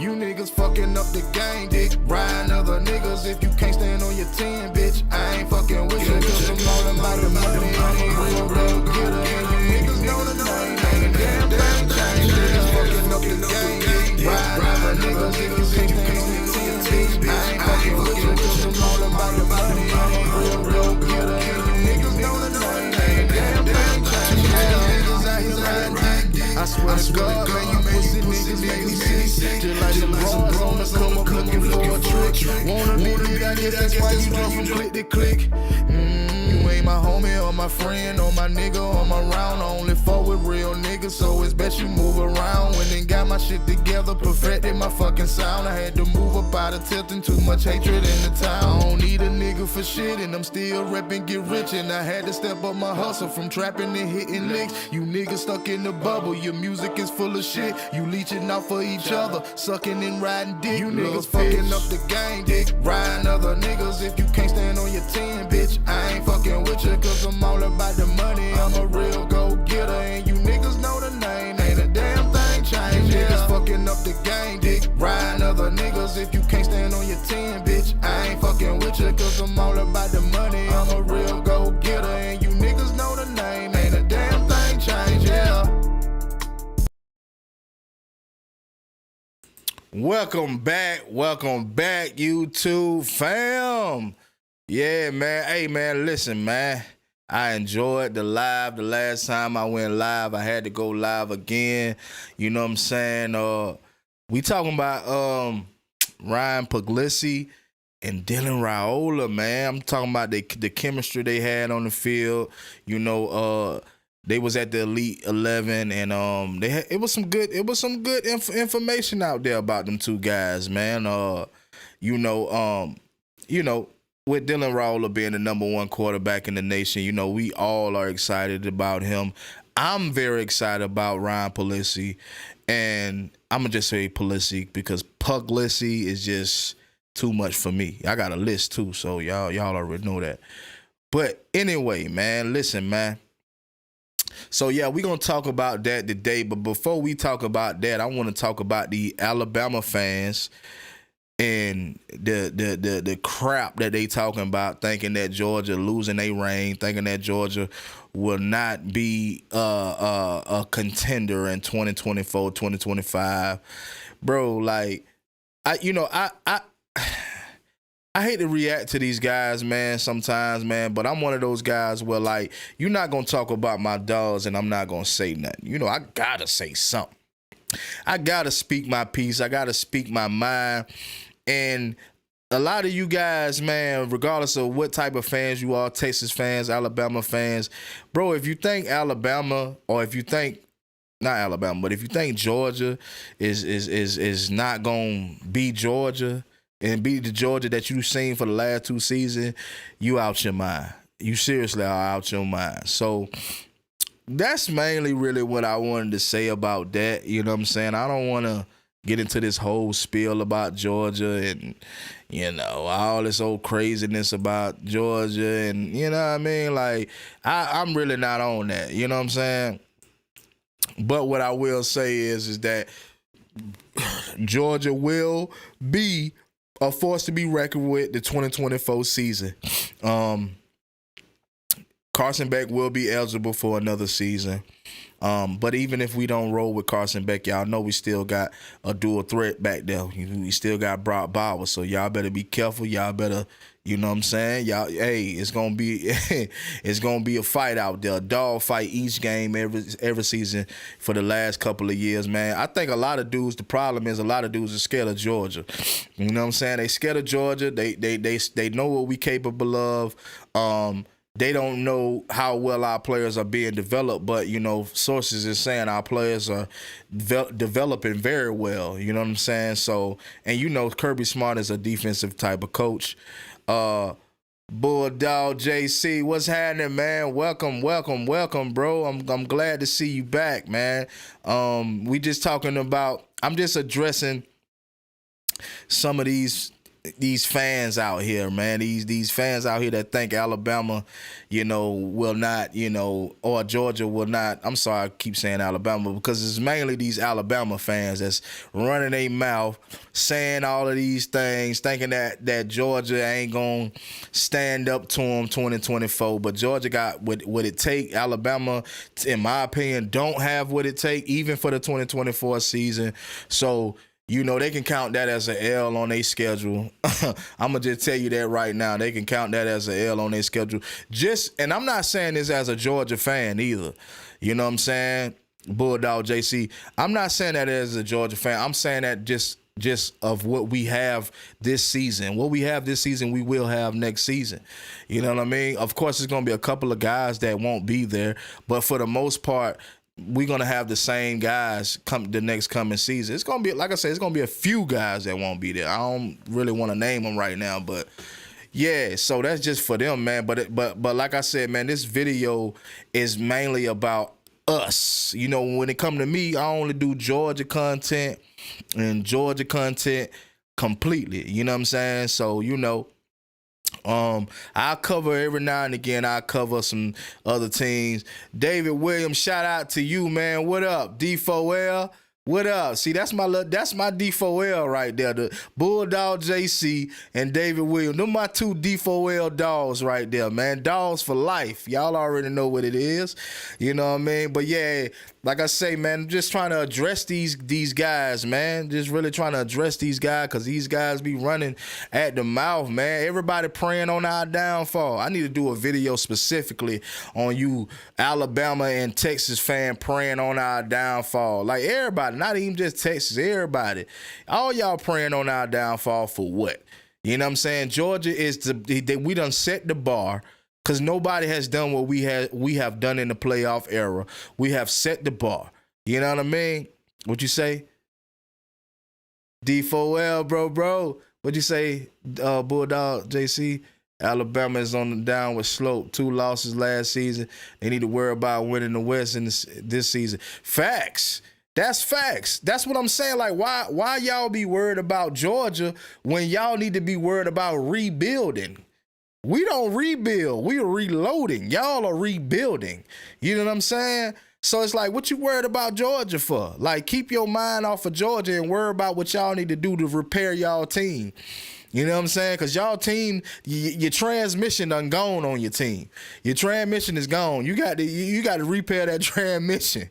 You niggas fucking up the game, dick. Riding other niggas if you can't stand on your 10, bitch. I ain't fucking with you, cause I'm all about the money. I ain't real go getter, and you niggas know the name. Ain't a damn thing changed. Niggas fucking up the game, dick. Riding other niggas if you can't stand on your 10, bitch. I ain't fucking with you, cause I'm all about the money. I ain't real go getter, and you niggas know the name. Ain't a damn thing changed. Niggas out here riding dick. I swear to God, man, you pussy niggas make me sick. Just like some bras on the come up looking for a trick. Wanna be lit, I guess that's why you jump from click to click. You ain't my homie or my friend or my nigga or my round. I only fuck with real niggas, so it's best you move around. When they got my shit together, perfected my fucking sound. I had to move up out of tilting, too much hatred in the town. I don't need a nigga for shit, and I'm still reppin' get rich. And I had to step up my hustle from trapping and hitting licks. You niggas stuck in the bubble, your music is full of shit. You leeching out for each other, sucking and riding dick. You niggas fucking up the game, dick. Riding other niggas if you can't stand on your 10, bitch. I ain't fucking with you, cause I'm all about the money. I'm a real go-getter, and you niggas know the name. Ain't a damn thing changed. Niggas fucking up the game, dick. Riding other niggas if you can't stand on your 10, bitch. I ain't fucking with you, cause I'm all about the money. I'm a real go-getter, and you niggas know the name. Ain't a damn thing changed, yeah. Welcome back, YouTube fam. Yeah, man. Hey, man, listen, man. I enjoyed the live. The last time I went live, I had to go live again. You know what I'm saying? We talking about Ryan Puglisi and Dylan Raiola, man. I'm talking about the chemistry they had on the field. You know, they was at the Elite 11, and it was some good information out there about them two guys, man. With Dylan Raiola being the #1 quarterback in the nation, you know, we all are excited about him. I'm very excited about Ryan Puglisi, and I'm gonna just say Puglisi because Puglisi is just too much for me. I got a list too, so y'all already know that. But anyway, man, listen, man. So yeah, we're gonna talk about that today. But before we talk about that, I want to talk about the Alabama fans and the crap that they talking about, thinking that Georgia losing their reign, thinking that Georgia will not be a contender in 2024, 2025. Bro, like I hate to react to these guys, man, sometimes, man, but I'm one of those guys where, like, you're not going to talk about my dogs and I'm not going to say nothing. You know, I got to say something. I got to speak my piece. I got to speak my mind. And a lot of you guys, man, regardless of what type of fans you are, Texas fans, Alabama fans, bro, if you think Alabama, or if you think, not Alabama, but if you think Georgia is not going to be Georgia, and be the Georgia that you've seen for the last 2 seasons, you out your mind. You seriously are out your mind. So that's mainly really what I wanted to say about that. You know what I'm saying? I don't want to get into this whole spiel about Georgia and, you know, all this old craziness about Georgia and, you know what I mean? Like, I'm really not on that. You know what I'm saying? But what I will say is that Georgia will be a force to be reckoned with the 2024 season. Carson Beck will be eligible for another season. But even if we don't roll with Carson Beck, y'all know we still got a dual threat back there. We still got Brock Bowers, so y'all better be careful. Y'all better, you know what I'm saying? Y'all, hey, it's gonna be a fight out there, a dog fight each game every season for the last couple of years, man. I think a lot of dudes, the problem is a lot of dudes are scared of Georgia. You know what I'm saying? They scared of Georgia. They know what we capable of. They don't know how well our players are being developed, but, you know, sources is saying our players are developing very well. You know what I'm saying? So, and you know, Kirby Smart is a defensive type of coach. Bulldog JC, what's happening, man? Welcome, bro. I'm glad to see you back, man. We just talking about, I'm just addressing some of these these fans out here, man. These fans out here that think Alabama, will not, or Georgia will not. I'm sorry, I keep saying Alabama because it's mainly these Alabama fans that's running their mouth, saying all of these things, thinking that Georgia ain't gonna stand up to them 2024. But Georgia got what it take. Alabama, in my opinion, don't have what it take even for the 2024 season. So, they can count that as an L on their schedule. I'm going to just tell you that right now. They can count that as an L on their schedule. And I'm not saying this as a Georgia fan either. You know what I'm saying? Bulldog JC. I'm not saying that as a Georgia fan. I'm saying that just of what we have this season. What we have this season, we will have next season. You know what I mean? Of course, there's going to be a couple of guys that won't be there. But for the most part, we're going to have the same guys come the next coming season. It's going to be, like I said, it's going to be a few guys that won't be there. I don't really want to name them right now, but yeah, so that's just for them, man. But like I said, man, this video is mainly about us. When it come to me, I only do Georgia content and Georgia content completely. You know what I'm saying? So, I'll cover every now and again. I'll cover some other teams. David Williams, shout out to you, man. What up? D4L, what up? See, that's my D4L right there. The Bulldog JC and David Williams. Them my two D4L dogs right there, man. Dogs for life. Y'all already know what it is. You know what I mean? But yeah, like I say, man, I'm just trying to address these guys, man. Just really trying to address these guys because these guys be running at the mouth, man. Everybody praying on our downfall. I need to do a video specifically on you Alabama and Texas fan praying on our downfall. Like everybody, not even just Texas, everybody. All y'all praying on our downfall for what? You know what I'm saying? Georgia we done set the bar. Because nobody has done what we have done in the playoff era. We have set the bar. You know what I mean? What you say? D4L, bro. What you say, Bulldog JC? Alabama is on the downward slope. 2 losses last season. They need to worry about winning the West in this season. Facts. That's facts. That's what I'm saying. Like, why y'all be worried about Georgia when y'all need to be worried about rebuilding? We don't rebuild. We are reloading. Y'all are rebuilding. You know what I'm saying? So it's like, what you worried about Georgia for? Like, keep your mind off of Georgia and worry about what y'all need to do to repair y'all team. You know what I'm saying? Because y'all team, your transmission done gone on your team. Your transmission is gone. You got to repair that transmission.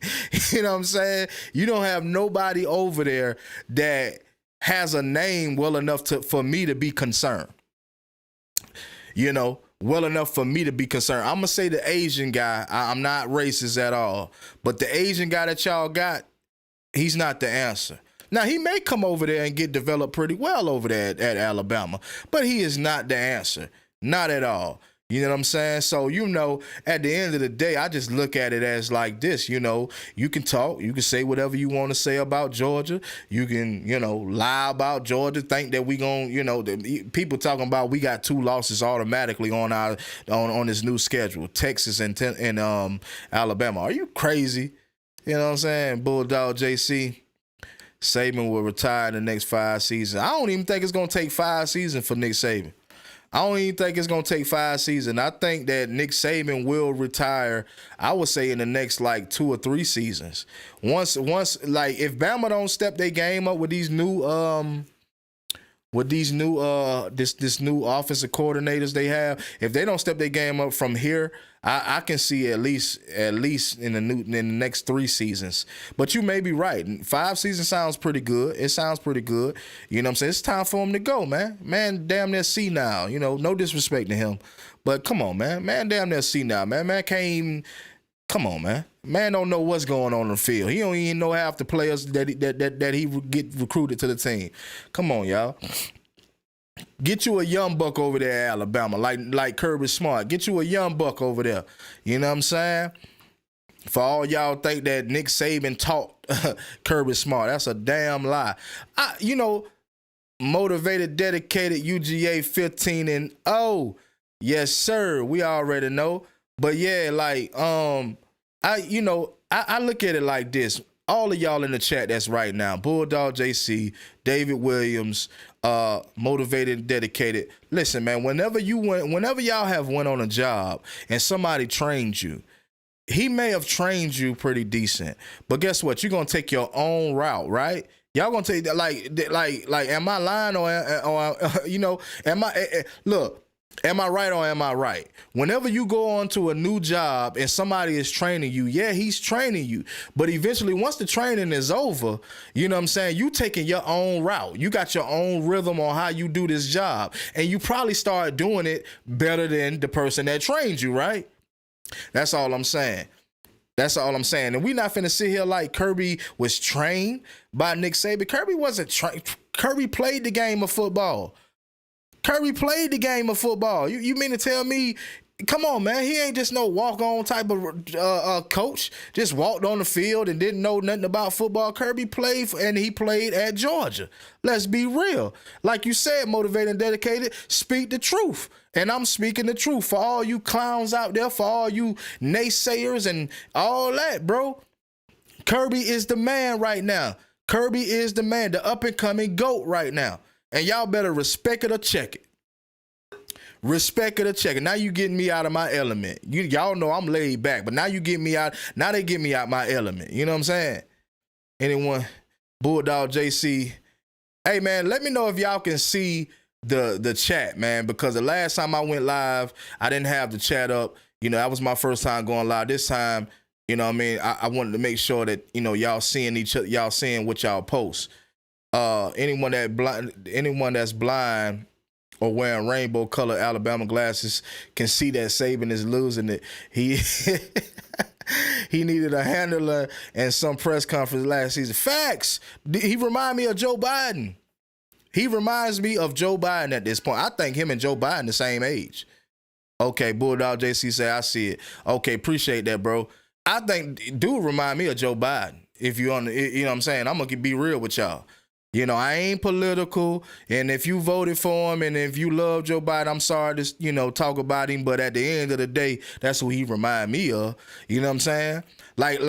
You know what I'm saying? You don't have nobody over there that has a name well enough for me to be concerned. Well enough for me to be concerned. I'm going to say the Asian guy. I'm not racist at all. But the Asian guy that y'all got, he's not the answer. Now, he may come over there and get developed pretty well over there at Alabama. But he is not the answer. Not at all. You know what I'm saying? So, at the end of the day, I just look at it as like this, you can talk, you can say whatever you want to say about Georgia. You can, lie about Georgia, think that we people talking about we got 2 losses automatically on this new schedule, Texas and Alabama. Are you crazy? You know what I'm saying? Bulldog JC. Saban will retire in the next 5 seasons. I don't even think it's going to take 5 seasons for Nick Saban. I don't even think it's going to take 5 seasons. I think that Nick Saban will retire, I would say, in the next, 2 or 3 seasons. Once, if Bama don't step their game up with these new, this new offensive coordinators they have, if they don't step their game up from here, I can see at least in the next 3 seasons. But you may be right. 5 seasons sounds pretty good. It sounds pretty good. You know what I'm saying? It's time for him to go, man. Man, damn near senile. No disrespect to him, but come on, man. Man, damn near senile, man. Man can't even. Come on, man. Man don't know what's going on in the field. He don't even know half the players that he get recruited to the team. Come on, y'all. Get you a young buck over there at Alabama, like Kirby Smart. Get you a young buck over there. You know what I'm saying? For all y'all think that Nick Saban taught Kirby Smart, that's a damn lie. Motivated, dedicated, UGA 15-0. Yes, sir. We already know. But yeah, I look at it like this. All of y'all in the chat that's right now, Bulldog JC, David Williams, Motivated and dedicated. Listen, man, whenever y'all have went on a job and somebody trained you, he may have trained you pretty decent, but guess what? You're gonna take your own route, right? Y'all gonna take that like am I lying or am I look? Am I right or am I right? Whenever you go on to a new job and somebody is training you, yeah, he's training you. But eventually, once the training is over, you know what I'm saying? You taking your own route. You got your own rhythm on how you do this job. And you probably start doing it better than the person that trained you, right? That's all I'm saying. That's all I'm saying. And we not finna sit here like Kirby was trained by Nick Saban. Kirby wasn't trained. Kirby played the game of football. Kirby played the game of football. You mean to tell me, come on, man, he ain't just no walk-on type of coach, just walked on the field and didn't know nothing about football. Kirby played, and he played at Georgia. Let's be real. Like you said, motivated and dedicated, speak the truth. And I'm speaking the truth for all you clowns out there, for all you naysayers and all that, bro. Kirby is the man right now. Kirby is the man, the up-and-coming GOAT right now. And y'all better respect it or check it. Respect it or check it. Now you getting me out of my element. Y'all know I'm laid back, but now you get me out. Now they get me out my element. You know what I'm saying? Anyone? Bulldog JC. Hey man, let me know if y'all can see the chat, man, because the last time I went live, I didn't have the chat up. You know, that was my first time going live. This time, you know what I mean? I wanted to make sure that, you know, y'all seeing each other, y'all seeing what y'all post. Anyone that's blind or wearing rainbow color Alabama glasses can see that Saban is losing it. He he needed a handler and some press conference last season. Facts. He remind me of Joe Biden. He reminds me of Joe Biden at this point. I think him and Joe Biden the same age. Okay, Bulldog JC say I see it. Okay, appreciate that, bro. I think dude remind me of Joe Biden. If you on, you know what I'm saying? I'm gonna be real with y'all. You know, I ain't political, and if you voted for him and if you love Joe Biden, I'm sorry to, you know, talk about him, but at the end of the day, that's who he remind me of. You know what I'm saying? Like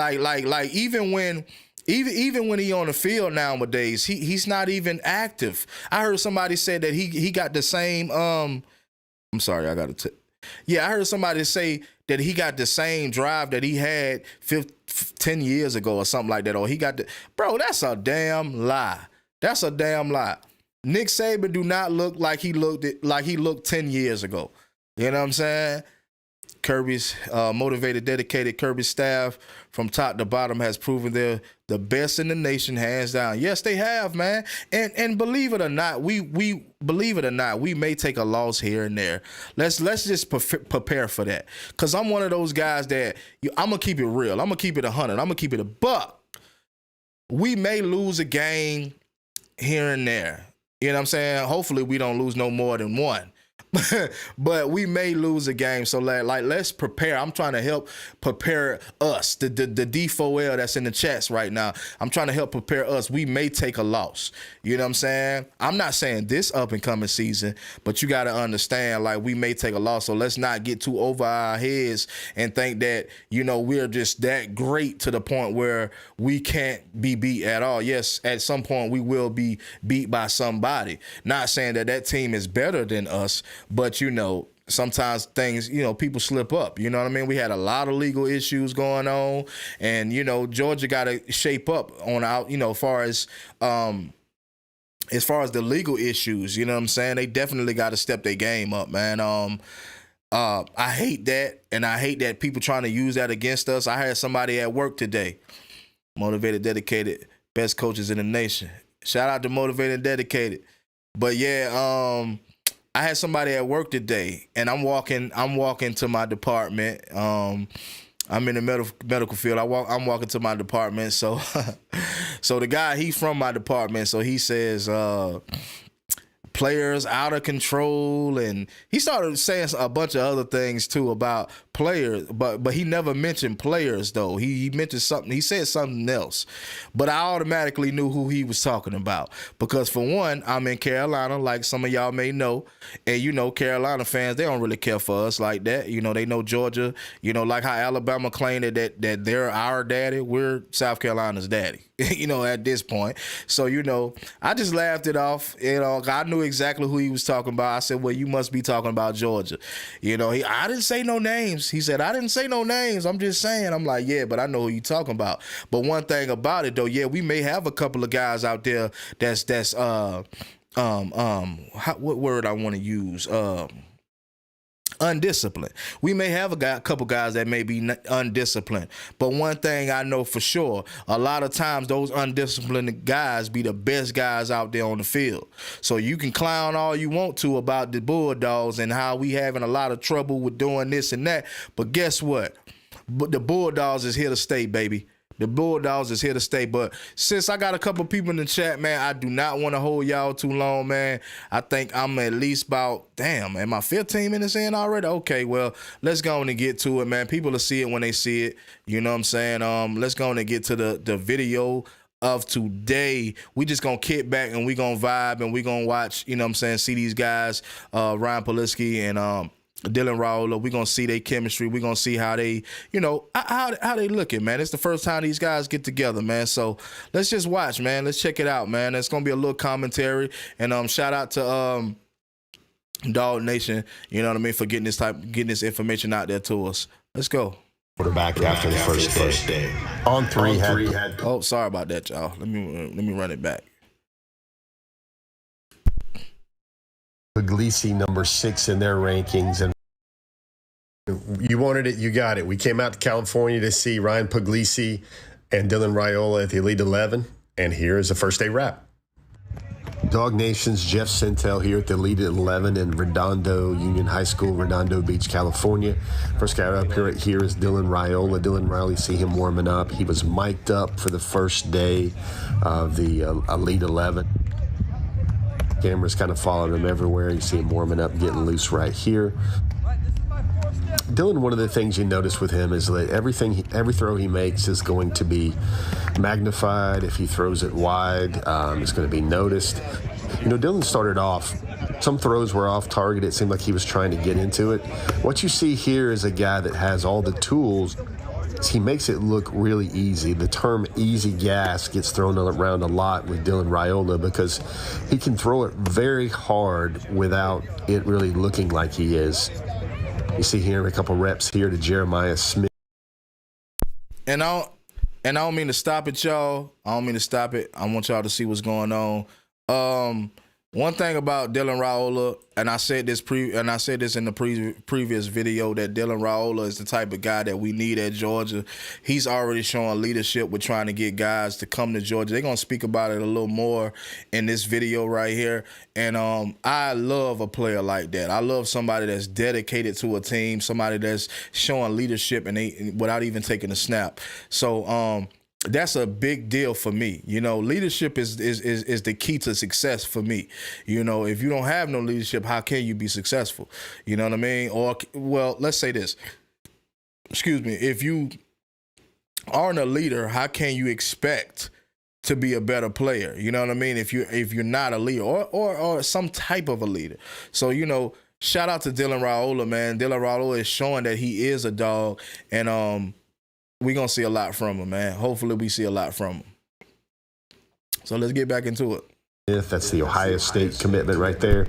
even when he on the field nowadays, he's not even active. I heard somebody say that he got the same I'm sorry, I got to yeah, I heard somebody say that he got the same drive that he had 10 years ago or something like that, or he got the bro, that's a damn lie. That's a damn lie. Nick Saban do not look like he looked 10 years ago. You know what I'm saying? Kirby's motivated, dedicated Kirby staff from top to bottom has proven they're the best in the nation, hands down. Yes, they have, man. And believe it or not, we may take a loss here and there. Let's just prepare for that. Cause I'm one of those guys that I'm gonna keep it real. I'm gonna keep it 100. I'm gonna keep it a buck. We may lose a game here and there. You know what I'm saying? Hopefully we don't lose no more than one. But we may lose a game. So let's prepare. I'm trying to help prepare us. The D4L that's in the chats right now. I'm trying to help prepare us. We may take a loss. You know what I'm saying? I'm not saying this up and coming season, but you got to understand, like, we may take a loss. So let's not get too over our heads and think that, you know, we're just that great to the point where we can't be beat at all. Yes, at some point we will be beat by somebody. Not saying that team is better than us, but, you know, sometimes things, you know, people slip up. You know what I mean? We had a lot of legal issues going on, and, you know, Georgia got to shape up on out, you know, as far as the legal issues. You know what I'm saying? They definitely got to step their game up, man. I hate that, and I hate that people trying to use that against us. I had somebody at work today, motivated, dedicated, best coaches in the nation. Shout out to motivated and dedicated. But yeah, I had somebody at work today, and I'm walking to my department. I'm in the medical field. I'm walking to my department. So, so the guy, he's from my department. So he says, players out of control, and he started saying a bunch of other things too about players, but he never mentioned players though. He mentioned something. He said something else, but I automatically knew who he was talking about, because for one, I'm in Carolina, like some of y'all may know, and you know, Carolina fans, they don't really care for us like that. You know, they know Georgia. You know, like how Alabama claimed that they're our daddy. We're South Carolina's daddy. you know, at this point. So, you know, I just laughed it off. You know, I knew exactly who he was talking about. I said, well, you must be talking about Georgia. You know, I didn't say no names. He said, I didn't say no names. I'm just saying. I'm like, yeah, but I know who you talking about. But one thing about it, though, yeah, we may have a couple of guys out there what word I want to use? Undisciplined. We may have a couple guys that may be undisciplined, but one thing I know for sure, a lot of times those undisciplined guys be the best guys out there on the field. So you can clown all you want to about the Bulldogs and how we having a lot of trouble with doing this and that, but guess what? The Bulldogs is here to stay, baby. The Bulldogs is here to stay. But since I got a couple people in the chat, man, I do not want to hold y'all too long, man. I think I'm at least about, am I 15 minutes in already? Okay, well, let's go on and get to it, man. People will see it when they see it. You know what I'm saying? Let's go on and get to the video of today. We just gonna kick back and we gonna vibe and we gonna watch, you know what I'm saying, see these guys, Ryan Puglisi and Dylan Raiola. We're going to see their chemistry. We're going to see how they, you know, how they looking, man. It's the first time these guys get together, man. So let's just watch, man. Let's check it out, man. It's going to be a little commentary. And shout out to Dog Nation, you know what I mean, for getting this information out there to us. Let's go. Quarterback after the first day. On three had. Oh, sorry about that, y'all. Let me run it back. Puglisi number 6 in their rankings, and you wanted it, you got it. We came out to California to see Ryan Puglisi and Dylan Raiola at the Elite 11, and here is a first day wrap. Dog Nation's Jeff Sintel here at the Elite 11 in Redondo Union High School, Redondo Beach, California. First guy up here is Dylan Raiola. Dylan Raiola, you see him warming up. He was mic'd up for the first day of the Elite 11. Cameras kind of following him everywhere. You see him warming up, getting loose right here. Dylan, one of the things you notice with him is that every throw he makes is going to be magnified. If he throws it wide, it's going to be noticed. You know, Dylan started off, some throws were off target. It seemed like he was trying to get into it. What you see here is a guy that has all the tools. He makes it look really easy. The term easy gas gets thrown around a lot with Dylan Raiola because he can throw it very hard without it really looking like he is. You see here a couple reps here to Jeremiah Smith. And I don't mean to stop it, y'all. I don't mean to stop it. I want y'all to see what's going on. One thing about Dylan Raiola, and I said this in the previous video, that Dylan Raiola is the type of guy that we need at Georgia. He's already showing leadership with trying to get guys to come to Georgia. They're gonna speak about it a little more in this video right here. And I love a player like that. I love somebody that's dedicated to a team, somebody that's showing leadership and without even taking a snap. So that's a big deal for me. You know, leadership is the key to success for me. You know, if you don't have no leadership, how can you be successful? You know what I mean? Or, well, let's say this. Excuse me. If you aren't a leader, how can you expect to be a better player? You know what I mean? If you're not a leader or some type of a leader. So, you know, shout out to Dylan Raiola, man. Dylan Raiola is showing that he is a dog, and we're going to see a lot from him, man. Hopefully we see a lot from him. So let's get back into it. That's the Ohio State commitment right there.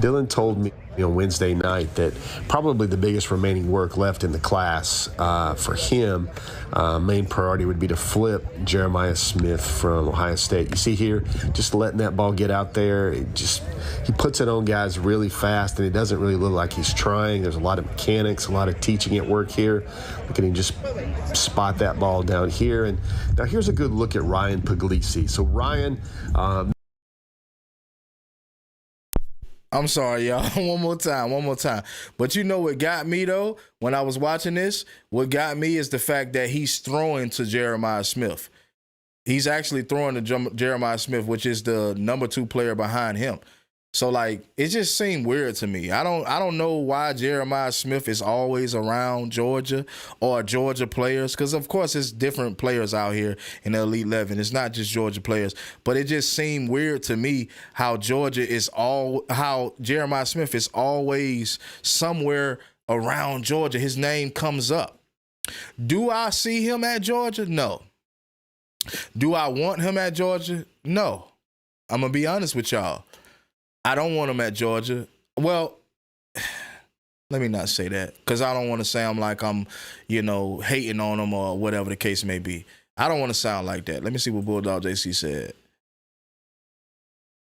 Dylan told me on Wednesday night that probably the biggest remaining work left in the class for him, main priority would be to flip Jeremiah Smith from Ohio State. You see here, just letting that ball get out there. He puts it on guys really fast, and it doesn't really look like he's trying. There's a lot of mechanics, a lot of teaching at work here. Look at him just spot that ball down here. And now here's a good look at Ryan Puglisi. So Ryan, I'm sorry, y'all. One more time. But you know what got me, though, when I was watching this? What got me is the fact that he's throwing to Jeremiah Smith. He's actually throwing to Jeremiah Smith, which is the number 2 player behind him. So, like, it just seemed weird to me. I don't know why Jeremiah Smith is always around Georgia or Georgia players, because, of course, it's different players out here in the Elite 11. It's not just Georgia players. But it just seemed weird to me how Jeremiah Smith is always somewhere around Georgia. His name comes up. Do I see him at Georgia? No. Do I want him at Georgia? No. I'm going to be honest with y'all. I don't want him at Georgia. Well, let me not say that, because I don't want to say I'm hating on him or whatever the case may be. I don't want to sound like that. Let me see what Bulldog JC said.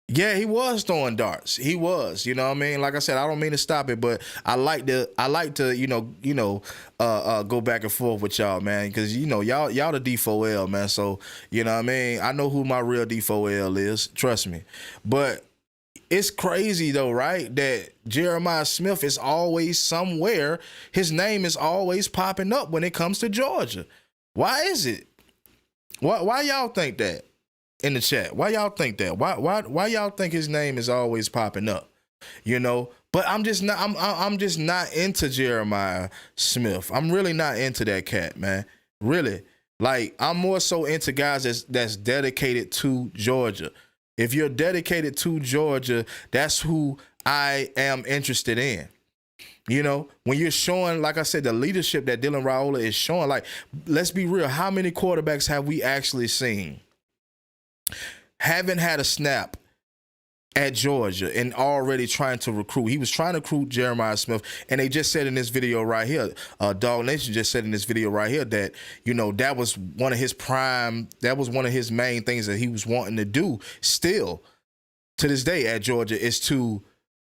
Yeah, he was throwing darts. He was, you know what I mean? Like I said, I don't mean to stop it, but I like to go back and forth with y'all, man, because y'all the D4L, man. So, you know what I mean? I know who my real D4L is, trust me. But it's crazy though, right? That Jeremiah Smith is always somewhere. His name is always popping up when it comes to Georgia. Why is it? Why y'all think that? In the chat, why y'all think that? Why y'all think his name is always popping up? But I'm just not into Jeremiah Smith. I'm really not into that cat, man. Really. Like, I'm more so into guys that's dedicated to Georgia. If you're dedicated to Georgia, that's who I am interested in. When you're showing, like I said, the leadership that Dylan Raiola is showing, like, let's be real, how many quarterbacks have we actually seen haven't had a snap at Georgia and already trying to recruit? He was trying to recruit Jeremiah Smith, and they just said in this video right here, Dog Nation just said in this video right here that, that was one of his main things that he was wanting to do still to this day at Georgia, is to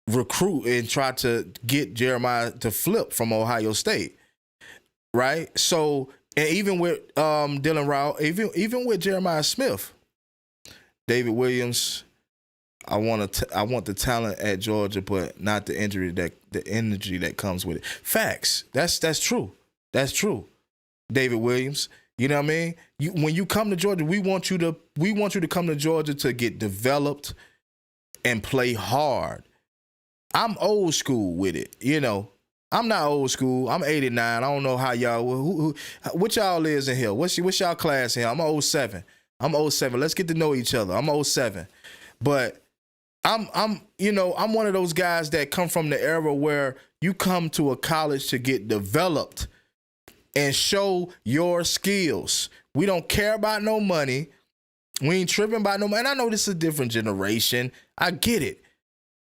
recruit and try to get Jeremiah to flip from Ohio State, right? So, and even with Dylan Raiola, even with Jeremiah Smith, David Williams, I want the talent at Georgia, but not the energy that comes with it. Facts. That's true. That's true. David Williams. You know what I mean? When you come to Georgia, we want you to come to Georgia to get developed and play hard. I'm old school with it. I'm not old school. I'm 89. I don't know how y'all. What y'all is in here? What's y'all class in here? I'm 07. I'm 07. Let's get to know each other. I'm 07. But I'm one of those guys that come from the era where you come to a college to get developed and show your skills. We don't care about no money. We ain't tripping about no money. And I know this is a different generation. I get it.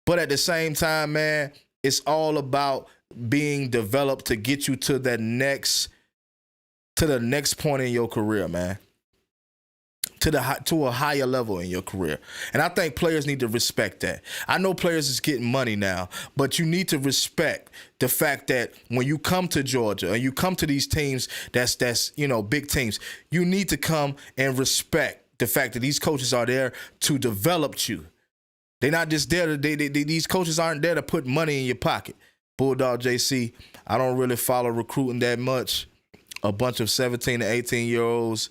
But at the same time, man, it's all about being developed to get you to the next point in your career, man. To a higher level in your career. And I think players need to respect that. I know players is getting money now, but you need to respect the fact that when you come to Georgia and you come to these teams that's big teams, you need to come and respect the fact that these coaches are there to develop you. They're not just there these coaches aren't there to put money in your pocket. Bulldog JC, I don't really follow recruiting that much. A bunch of 17 to 18-year-olds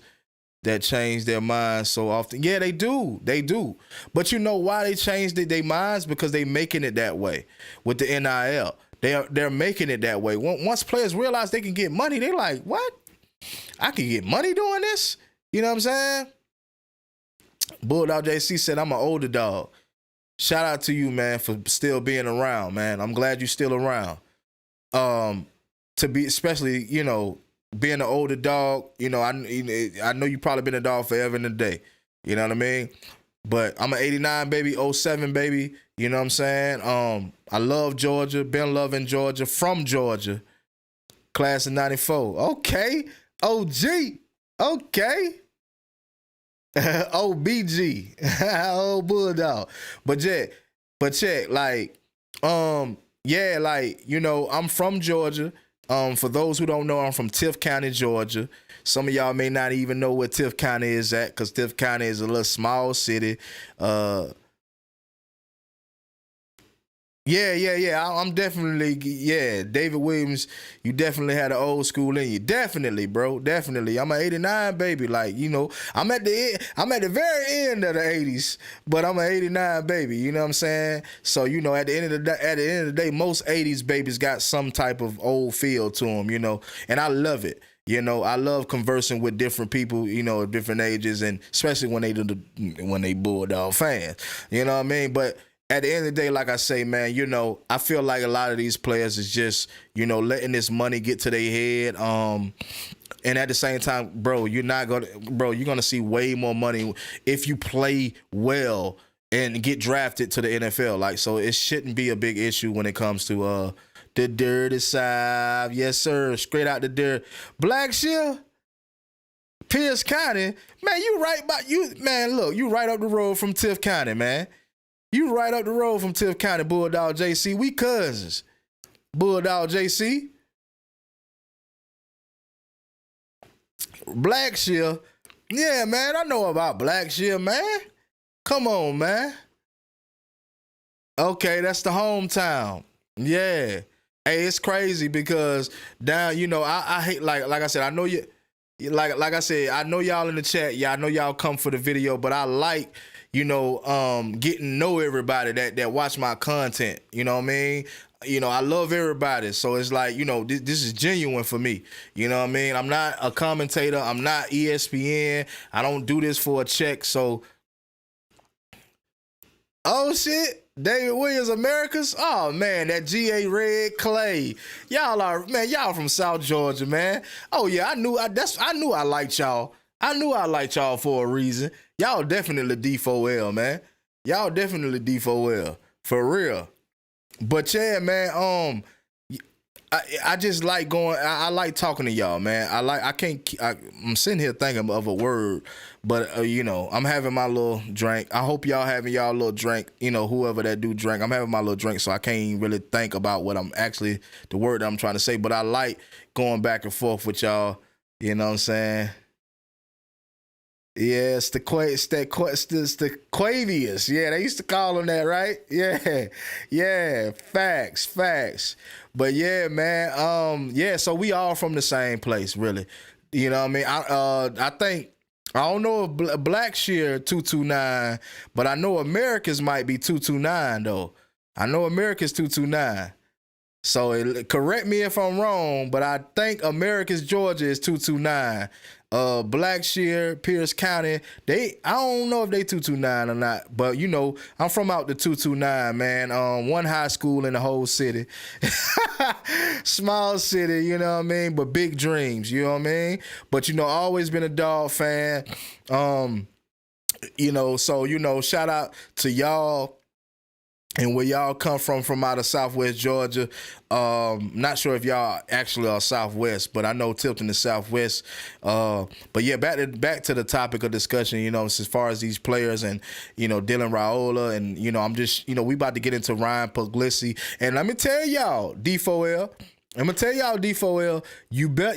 that change their minds so often. Yeah, they do. They do. But you know why they changed their minds? Because they making it that way with the NIL. They're making it that way. Once players realize they can get money, they like, what? I can get money doing this? You know what I'm saying? Bulldog JC said, I'm an older dog. Shout out to you, man, for still being around, man. I'm glad you're still around. To be, especially, being an older dog, I know you probably been a dog forever and a day. You know what I mean? But I'm an 89 baby, 07 baby. You know what I'm saying? I love Georgia, been loving Georgia, from Georgia. Class of 94. Okay. OG. Okay. OBG. Old Bulldog. But check, like, I'm from Georgia. For those who don't know, I'm from Tift County, Georgia. Some of y'all may not even know where Tift County is at, because Tift County is a little small city. I'm definitely, David Williams, you definitely had an old school in you. Definitely, bro. Definitely. I'm an 89 baby. Like, I'm at the very end of the 80s, but I'm an 89 baby. You know what I'm saying? So, at the end of the day, most 80s babies got some type of old feel to them, and I love it. I love conversing with different people, at different ages, and especially when they Bulldog fans. You know what I mean? But at the end of the day, like I say, man, you know, I feel like a lot of these players is just, you know, letting this money get to their head. And at the same time, bro, you're gonna see way more money if you play well and get drafted to the NFL. Like, so it shouldn't be a big issue when it comes to the dirty side. Yes, sir. Straight out the dirt. Blackshear, Pierce County, man, you right by you, man. Look, you right up the road from Tiff County, man. You right up the road from Tiff County, Bulldog JC. We cousins. Bulldog JC. Blackshear. Yeah, man, I know about Blackshear, man. Come on, man. Okay, that's the hometown. Yeah. Hey, it's crazy because down, you know, I hate, like I said, I know you, like I said, I know y'all in the chat. Yeah, I know y'all come for the video, but I like, you know, getting to know everybody that watch my content. You know what I mean? You know, I love everybody. So it's like, you know, this is genuine for me. You know what I mean? I'm not a commentator. I'm not ESPN. I don't do this for a check. So, oh, shit. David Williams, Americas. Oh, man, that GA Red Clay. Y'all from South Georgia, man. Oh, yeah, I knew I liked y'all. I knew I liked y'all for a reason. Y'all definitely D4L, man. Y'all definitely D4L. For real. But yeah, man, I just like going, I like talking to y'all, man. I'm sitting here thinking of a word, but you know, I'm having my little drink. I hope y'all having y'all little drink, you know, whoever that do drink. I'm having my little drink, so I can't even really think about what the word that I'm trying to say, but I like going back and forth with y'all, you know what I'm saying? Yeah, it's the Quavius. Yeah, they used to call him that, right? Yeah, facts. But yeah, man, yeah, so we all from the same place, really. You know what I mean? I think, I don't know if Blackshear 229, but I know America's might be 229, though. I know America's 229. So correct me if I'm wrong, but I think America's Georgia is 229. Blackshear, Pierce County, I don't know if they 229 or not, but you know, I'm from out the 229, man. One high school in the whole city. Small city, you know what I mean? But big dreams, you know what I mean? But you know, always been a dog fan. You know, so you know, shout out to y'all. And where y'all come from out of Southwest Georgia. Not sure if y'all actually are Southwest, but I know Tilton is Southwest. But yeah, back to the topic of discussion, you know, as far as these players and, you know, Dylan Raiola, and, you know, I'm just, you know, we about to get into Ryan Puglisi. And let me tell y'all, D4L,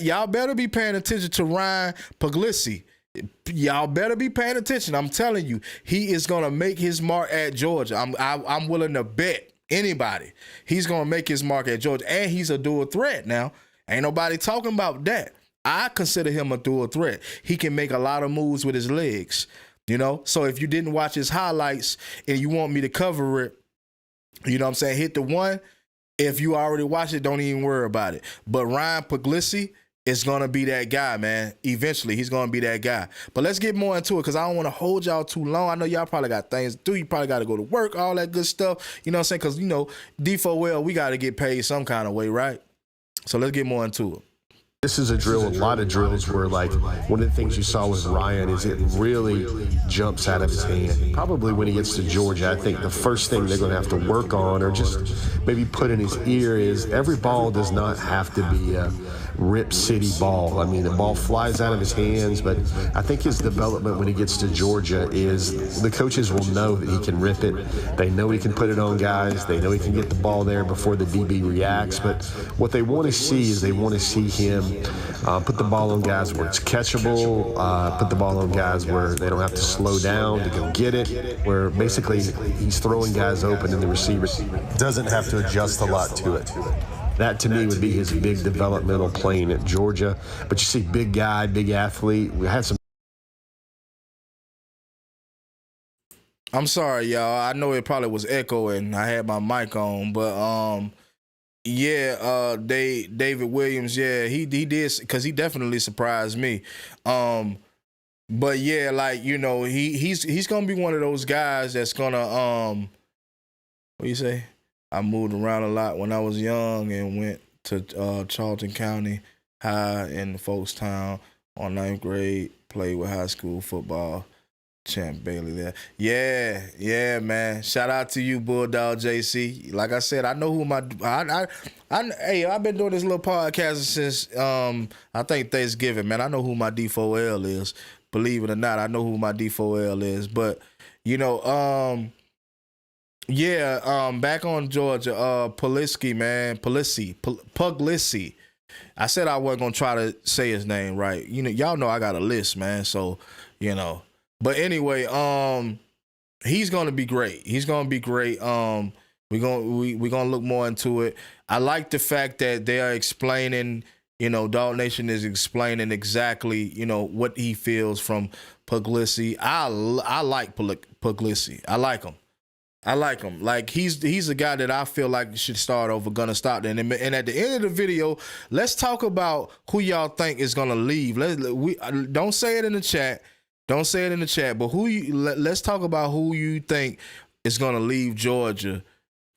y'all better be paying attention to Ryan Puglisi. Y'all better be paying attention. I'm telling you, he is gonna make his mark at Georgia. I'm willing to bet anybody he's gonna make his mark at Georgia, and he's a dual threat now. Ain't nobody talking about that. I consider him a dual threat. He can make a lot of moves with his legs, you know. So if you didn't watch his highlights and you want me to cover it, you know what I'm saying, hit the one. If you already watched it, don't even worry about it. But Ryan Puglisi is going to be that guy, man. Eventually, he's going to be that guy. But let's get more into it because I don't want to hold y'all too long. I know y'all probably got things to do. You probably got to go to work, all that good stuff. You know what I'm saying? Because, you know, D4L, we got to get paid some kind of way, right? So let's get more into it. This is a drill, a lot of drills where, like, one of the things you saw with Ryan is it really jumps out of his hand. Probably when he gets to Georgia, I think the first thing they're going to have to work on or just maybe put in his ear is every ball does not have to be a Rip City ball. I mean, the ball flies out of his hands, but I think his development when he gets to Georgia is the coaches will know that he can rip it. They know he can put it on guys. They know he can get the ball there before the DB reacts. But what they want to see is they want to see him put the ball on guys where it's catchable, put the ball on guys where they don't have to slow down to go get it, where basically he's throwing guys open and the receiver doesn't have to adjust a lot to it. That, to me, would be his big developmental playing at Georgia. But you see, big guy, big athlete. We had some. I'm sorry, y'all. I know it probably was echoing. I had my mic on, but yeah, David Williams, yeah, he did, because he definitely surprised me. But yeah, like, you know, he's gonna be one of those guys that's gonna what you say? I moved around a lot when I was young and went to Charlton County High in Folkestown on 9th grade. Played with high school football. Champ Bailey there. Yeah, man. Shout out to you, Bulldog JC. Like I said, I know who my hey, I've been doing this little podcast since I think Thanksgiving, man. I know who my D4L is. Believe it or not, I know who my D4L is. But you know, back on Georgia, Puglisi, man. Puglisi. I said I wasn't gonna try to say his name right. You know, y'all know I got a list, man. So, you know. But anyway, he's gonna be great. He's gonna be great. We're gonna look more into it. I like the fact that they are explaining, you know, Dog Nation is explaining exactly, you know, what he feels from Puglisi. I like Puglisi. I like him. Like he's a guy that I feel like should start over Gunna Stockton. And at the end of the video, let's talk about who y'all think is gonna leave. Don't say it in the chat. Don't say it in the chat, but let's talk about who you think is gonna leave Georgia,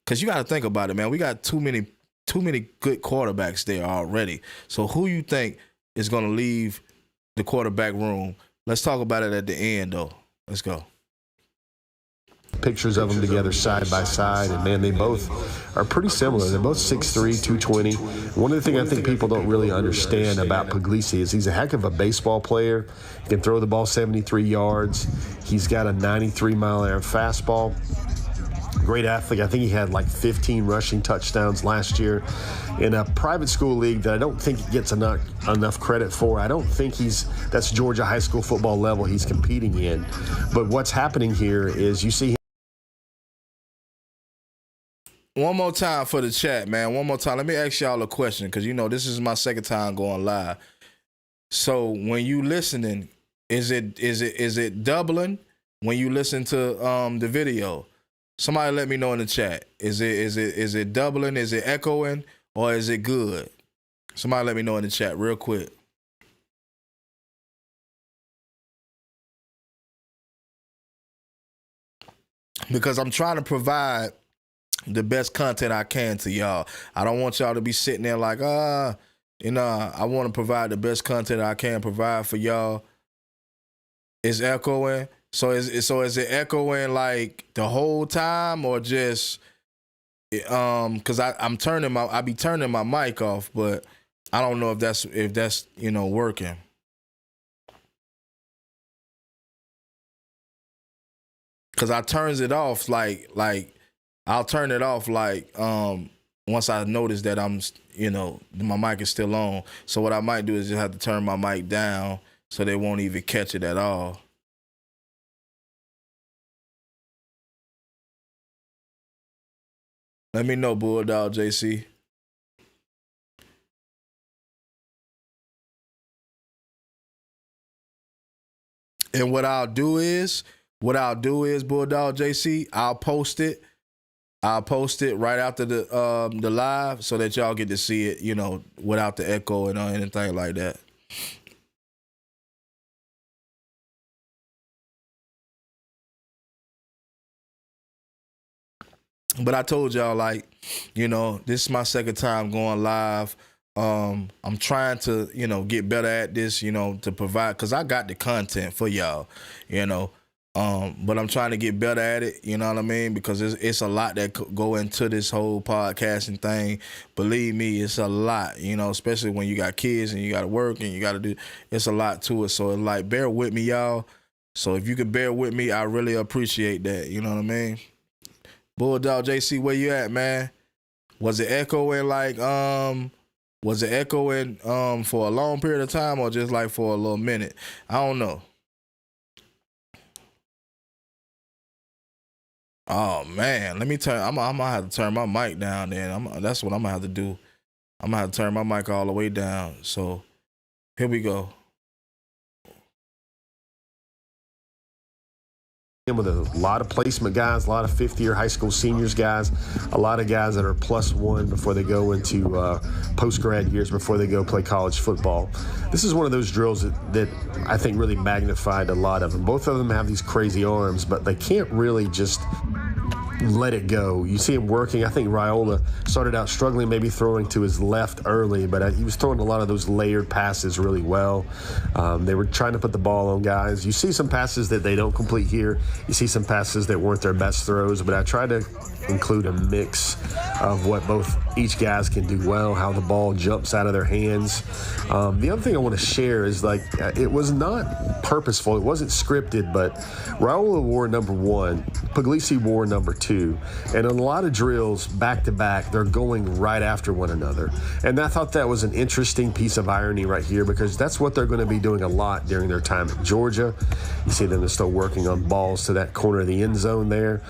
because you got to think about it, man. We got too many good quarterbacks there already. So who you think is gonna leave the quarterback room? Let's talk about it at the end, though. Let's go. Pictures of them together side by side, and man, they both are pretty similar. They're both 6'3", 220. One of the things I think people don't really understand about Puglisi is he's a heck of a baseball player. He can throw the ball 73 yards. He's got a 93-mile-an-hour fastball. Great athlete. I think he had like 15 rushing touchdowns last year in a private school league that I don't think he gets enough credit for. I don't think that's Georgia high school football level he's competing in. But what's happening here is you see him. One more time for the chat, man. One more time. Let me ask y'all a question, because, you know, this is my second time going live. So when you listening, is it doubling when you listen to the video? Somebody let me know in the chat. Is it doubling? Is it echoing? Or is it good? Somebody let me know in the chat real quick. Because I'm trying to provide the best content I can to y'all. I don't want y'all to be sitting there like, you know, I want to provide the best content I can provide for y'all. It's echoing. So is it echoing like the whole time, or just because I be turning my mic off, but I don't know if that's you know, working. Cause I turns it off like I'll turn it off like once I notice that I'm, you know, my mic is still on. So what I might do is just have to turn my mic down so they won't even catch it at all. Let me know, Bulldog JC. And what I'll do is, Bulldog JC, I'll post it right after the live so that y'all get to see it, you know, without the echo and anything like that. But I told y'all, like, you know, this is my second time going live. I'm trying to, you know, get better at this, you know, to provide, because I got the content for y'all, you know. But I'm trying to get better at it, you know what I mean? Because it's a lot that go into this whole podcasting thing. Believe me, it's a lot, you know, especially when you got kids and you got to work and you got to do, it's a lot to it. So, like, bear with me, y'all. So if you could bear with me, I really appreciate that, you know what I mean? Bulldog JC, where you at, man? Was it echoing like, for a long period of time, or just like for a little minute? I don't know. Oh man, let me turn. I'm gonna have to turn my mic down. Then that's what I'm gonna have to do. I'm gonna have to turn my mic all the way down. So here we go. With a lot of placement guys, a lot of fifth-year high school seniors guys, a lot of guys that are +1 before they go into post-grad years, before they go play college football. This is one of those drills that I think really magnified a lot of them. Both of them have these crazy arms, but they can't really just let it go. You see him working. I think Raiola started out struggling, maybe throwing to his left early, but he was throwing a lot of those layered passes really well. They were trying to put the ball on guys. You see some passes that they don't complete here. You see some passes that weren't their best throws, but I tried to include a mix of what each guys can do well, how the ball jumps out of their hands. The other thing I want to share is, like, it was not purposeful. It wasn't scripted, but Raiola wore number 1. Puglisi wore number 2. And in a lot of drills, back-to-back, they're going right after one another. And I thought that was an interesting piece of irony right here, because that's what they're going to be doing a lot during their time at Georgia. You see them still working on balls to that corner of the end zone there.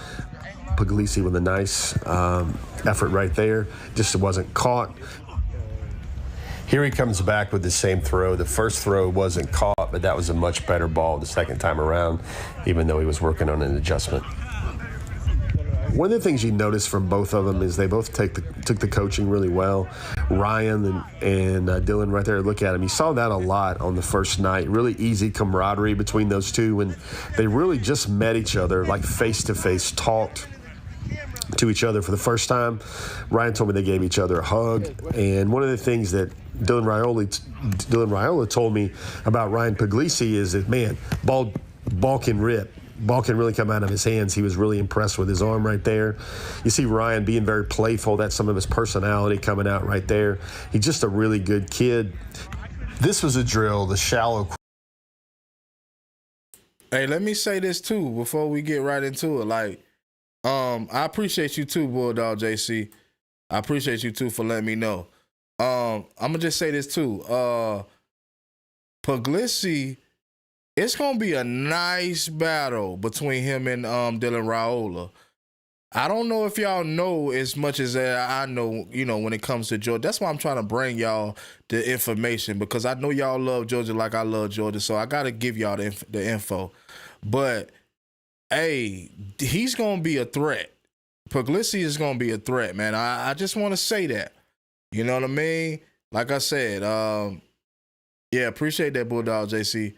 Puglisi with a nice effort right there. Just wasn't caught. Here he comes back with the same throw. The first throw wasn't caught, but that was a much better ball the second time around, even though he was working on an adjustment. One of the things you notice from both of them is they both took the coaching really well. Ryan and Dylan right there, look at him. You saw that a lot on the first night. Really easy camaraderie between those two, and they really just met each other, like face-to-face, talked to each other for the first time. Ryan told me they gave each other a hug, and one of the things that Dylan Raiola told me about Ryan Puglisi is that, man, ball can rip. Ball can really come out of his hands. He was really impressed with his arm right there. You see Ryan being very playful. That's some of his personality coming out right there. He's just a really good kid. This was a drill, the shallow. Hey, let me say this too before we get right into it. Like, I appreciate you too, Bulldog JC. I appreciate you too for letting me know. I'm gonna just say this too. Puglisi, it's gonna be a nice battle between him and Dylan Raiola. I don't know if y'all know as much as I know, when it comes to Georgia. That's why I'm trying to bring y'all the information, because I know y'all love Georgia like I love Georgia, so I gotta give y'all the info. But hey, he's gonna be a threat. Puglisi is gonna be a threat, man. I just want to say that. You know what I mean? Like I said, yeah, appreciate that, Bulldog JC.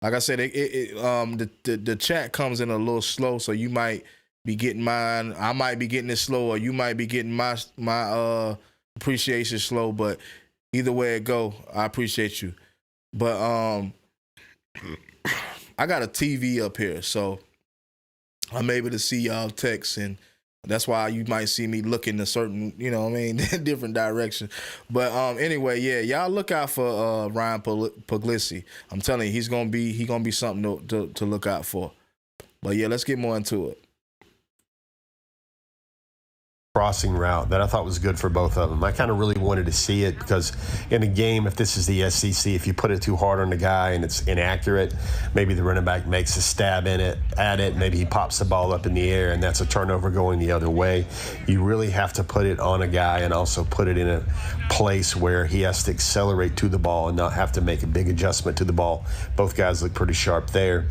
Like I said, the chat comes in a little slow, so you might be getting mine. I might be getting it slow, or you might be getting my appreciation slow. But either way it go, I appreciate you. But I got a TV up here, so I'm able to see y'all text, and that's why you might see me looking a certain, different direction. But anyway, yeah, y'all look out for Ryan Puglisi. I'm telling you, he's gonna be something to look out for. But yeah, let's get more into it. Crossing route that I thought was good for both of them. I kind of really wanted to see it, because in a game, if this is the SEC, if you put it too hard on the guy and it's inaccurate, maybe the running back makes a stab at it, maybe he pops the ball up in the air, and that's a turnover going the other way. You really have to put it on a guy and also put it in a place where he has to accelerate to the ball and not have to make a big adjustment to the ball. Both guys look pretty sharp there.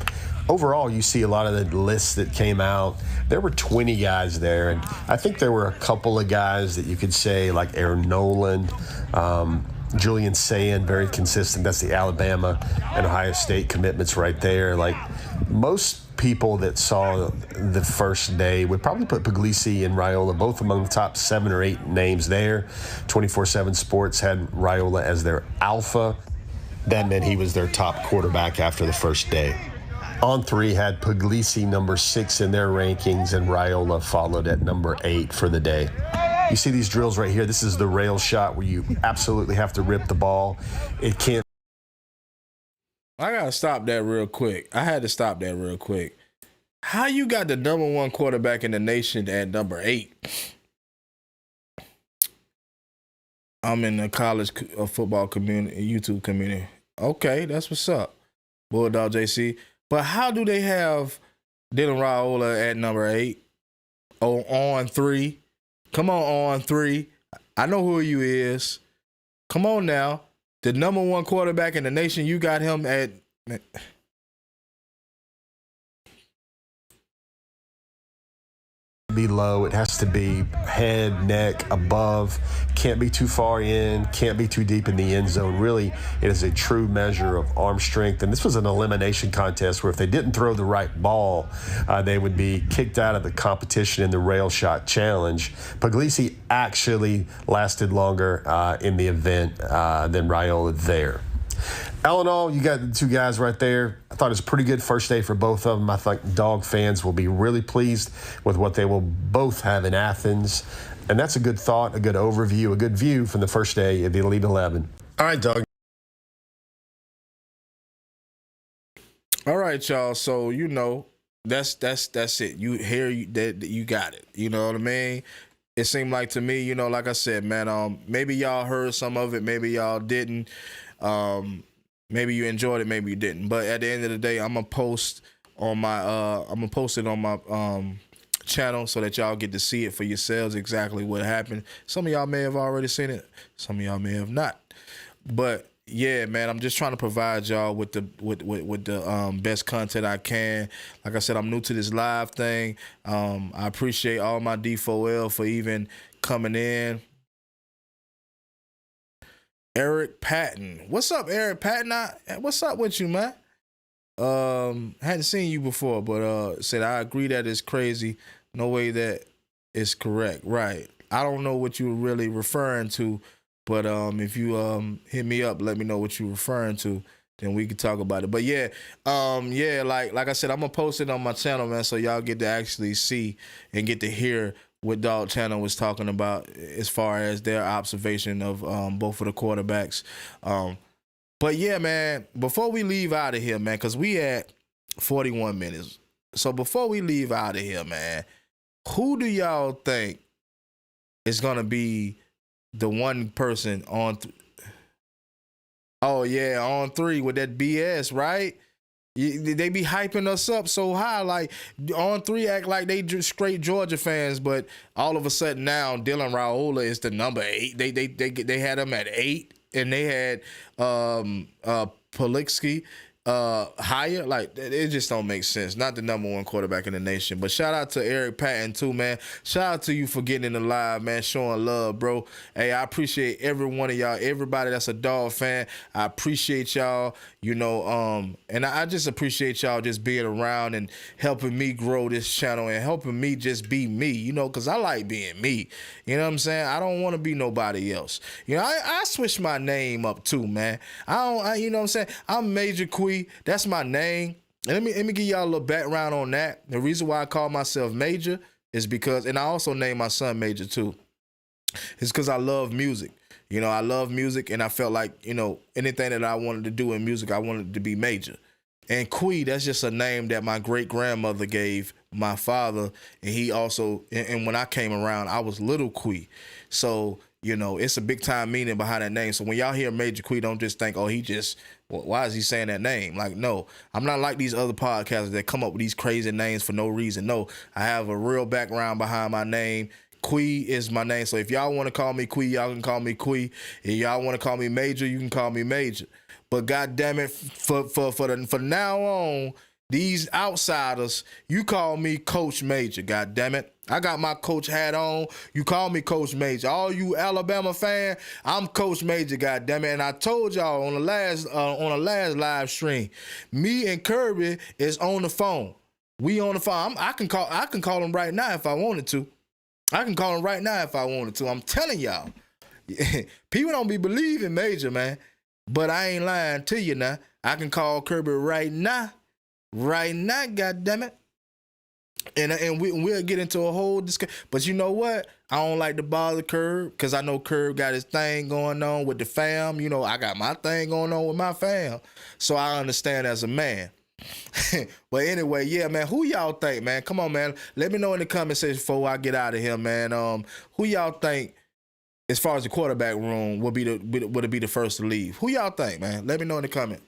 Overall, you see a lot of the lists that came out. There were 20 guys there, and I think there were a couple of guys that you could say, like Aaron Noland, Julian Sayin, very consistent. That's the Alabama and Ohio State commitments right there. Like, most people that saw the first day would probably put Puglisi and Raiola both among the top 7 or 8 names there. 24/7 Sports had Raiola as their alpha. That meant he was their top quarterback after the first day. On 3 had Puglisi number 6 in their rankings, and Raiola followed at number 8 for the day. You see these drills right here. This is the rail shot where you absolutely have to rip the ball. It can't. I gotta stop that real quick. I had to stop that real quick. How you got the number 1 quarterback in the nation at number 8? I'm in the college football community, YouTube community. Okay, that's what's up, Bulldog JC. But how do they have Dylan Raiola at number 8? Oh, on 3. Come on 3. I know who you is. Come on now. The number 1 quarterback in the nation, you got him at. be low. It has to be head, neck, above. Can't be too far in. Can't be too deep in the end zone. Really, it is a true measure of arm strength. And this was an elimination contest where if they didn't throw the right ball, they would be kicked out of the competition in the rail shot challenge. Puglisi actually lasted longer in the event than Raiola there. All in all, you got the two guys right there. I thought it was a pretty good first day for both of them. I think Dog fans will be really pleased with what they will both have in Athens. And that's a good thought, a good overview, a good view from the first day of the Elite 11. All right, Doug. All right, y'all. So, you know, that's it. You got it. You know what I mean? It seemed like to me, you know, like I said, man, maybe y'all heard some of it, maybe y'all didn't. Maybe you enjoyed it, maybe you didn't. But at the end of the day, I'm gonna post on my it on my channel so that y'all get to see it for yourselves exactly what happened. Some of y'all may have already seen it, some of y'all may have not. But yeah, man, I'm just trying to provide y'all with the best content I can. Like I said, I'm new to this live thing. I appreciate all my D4L for even coming in. Eric Patton. What's up, Eric Patton? What's up with you, man? Hadn't seen you before, but said I agree that it's crazy. No way that it's correct. Right. I don't know what you were really referring to, but if you hit me up, let me know what you're referring to, then we can talk about it. But yeah, like I said, I'm gonna post it on my channel, man, so y'all get to actually see and get to hear what Dog Channel was talking about as far as their observation of both of the quarterbacks. But yeah, man, before we leave out of here, man, because we at 41 minutes. So before we leave out of here, man, who do y'all think is going to be the one person on on 3 with that BS, right? They be hyping us up so high, like on 3 act like they just straight Georgia fans, but all of a sudden now Dylan Raiola is the number 8. They had him at 8, and they had Puglisi higher. Like, it just don't make sense. Not the number 1 quarterback in the nation. But shout out to Eric Patton too, man. Shout out to you for getting in the live, man, showing love, bro. Hey, I appreciate every one of y'all, everybody that's a Dog fan. I appreciate y'all, you know, and I just appreciate y'all just being around and helping me grow this channel and helping me just be me, you know, because I like being me. You know what I'm saying? I don't want to be nobody else. You know, I switched my name up too, man. You know what I'm saying? I'm Major Quee. That's my name. And let me give y'all a little background on that. The reason why I call myself Major is because, and I also named my son Major too, it's because I love music. You know, I love music, and I felt like, you know, anything that I wanted to do in music, I wanted to be Major. And Quee, that's just a name that my great-grandmother gave my father, and he also, and when I came around, I was Little Quee. So, you know, it's a big-time meaning behind that name. So when y'all hear Major Quee, don't just think, oh, he just, well, why is he saying that name? Like, no, I'm not like these other podcasters that come up with these crazy names for no reason. No, I have a real background behind my name. Quee is my name. So if y'all want to call me Quee, y'all can call me Quee. If y'all want to call me Major, you can call me Major. But God damn it, for now on, these outsiders, you call me Coach Major. God damn it, I got my coach hat on. You call me Coach Major. All you Alabama fan, I'm Coach Major. God damn it. And I told y'all on the last live stream, me and Kirby is on the phone. We on the phone. I can call him right now if I wanted to. I'm telling y'all, people don't be believing Major, man. But I ain't lying to you now. I can call Kirby right now. Right now, goddammit. And we'll get into a whole discussion. But you know what? I don't like to bother Curb because I know Curb got his thing going on with the fam. You know, I got my thing going on with my fam. So I understand as a man. But anyway, yeah, man, who y'all think, man? Come on, man. Let me know in the comment section before I get out of here, man. Who y'all think, as far as the quarterback room, would it be the first to leave? Who y'all think, man? Let me know in the comment.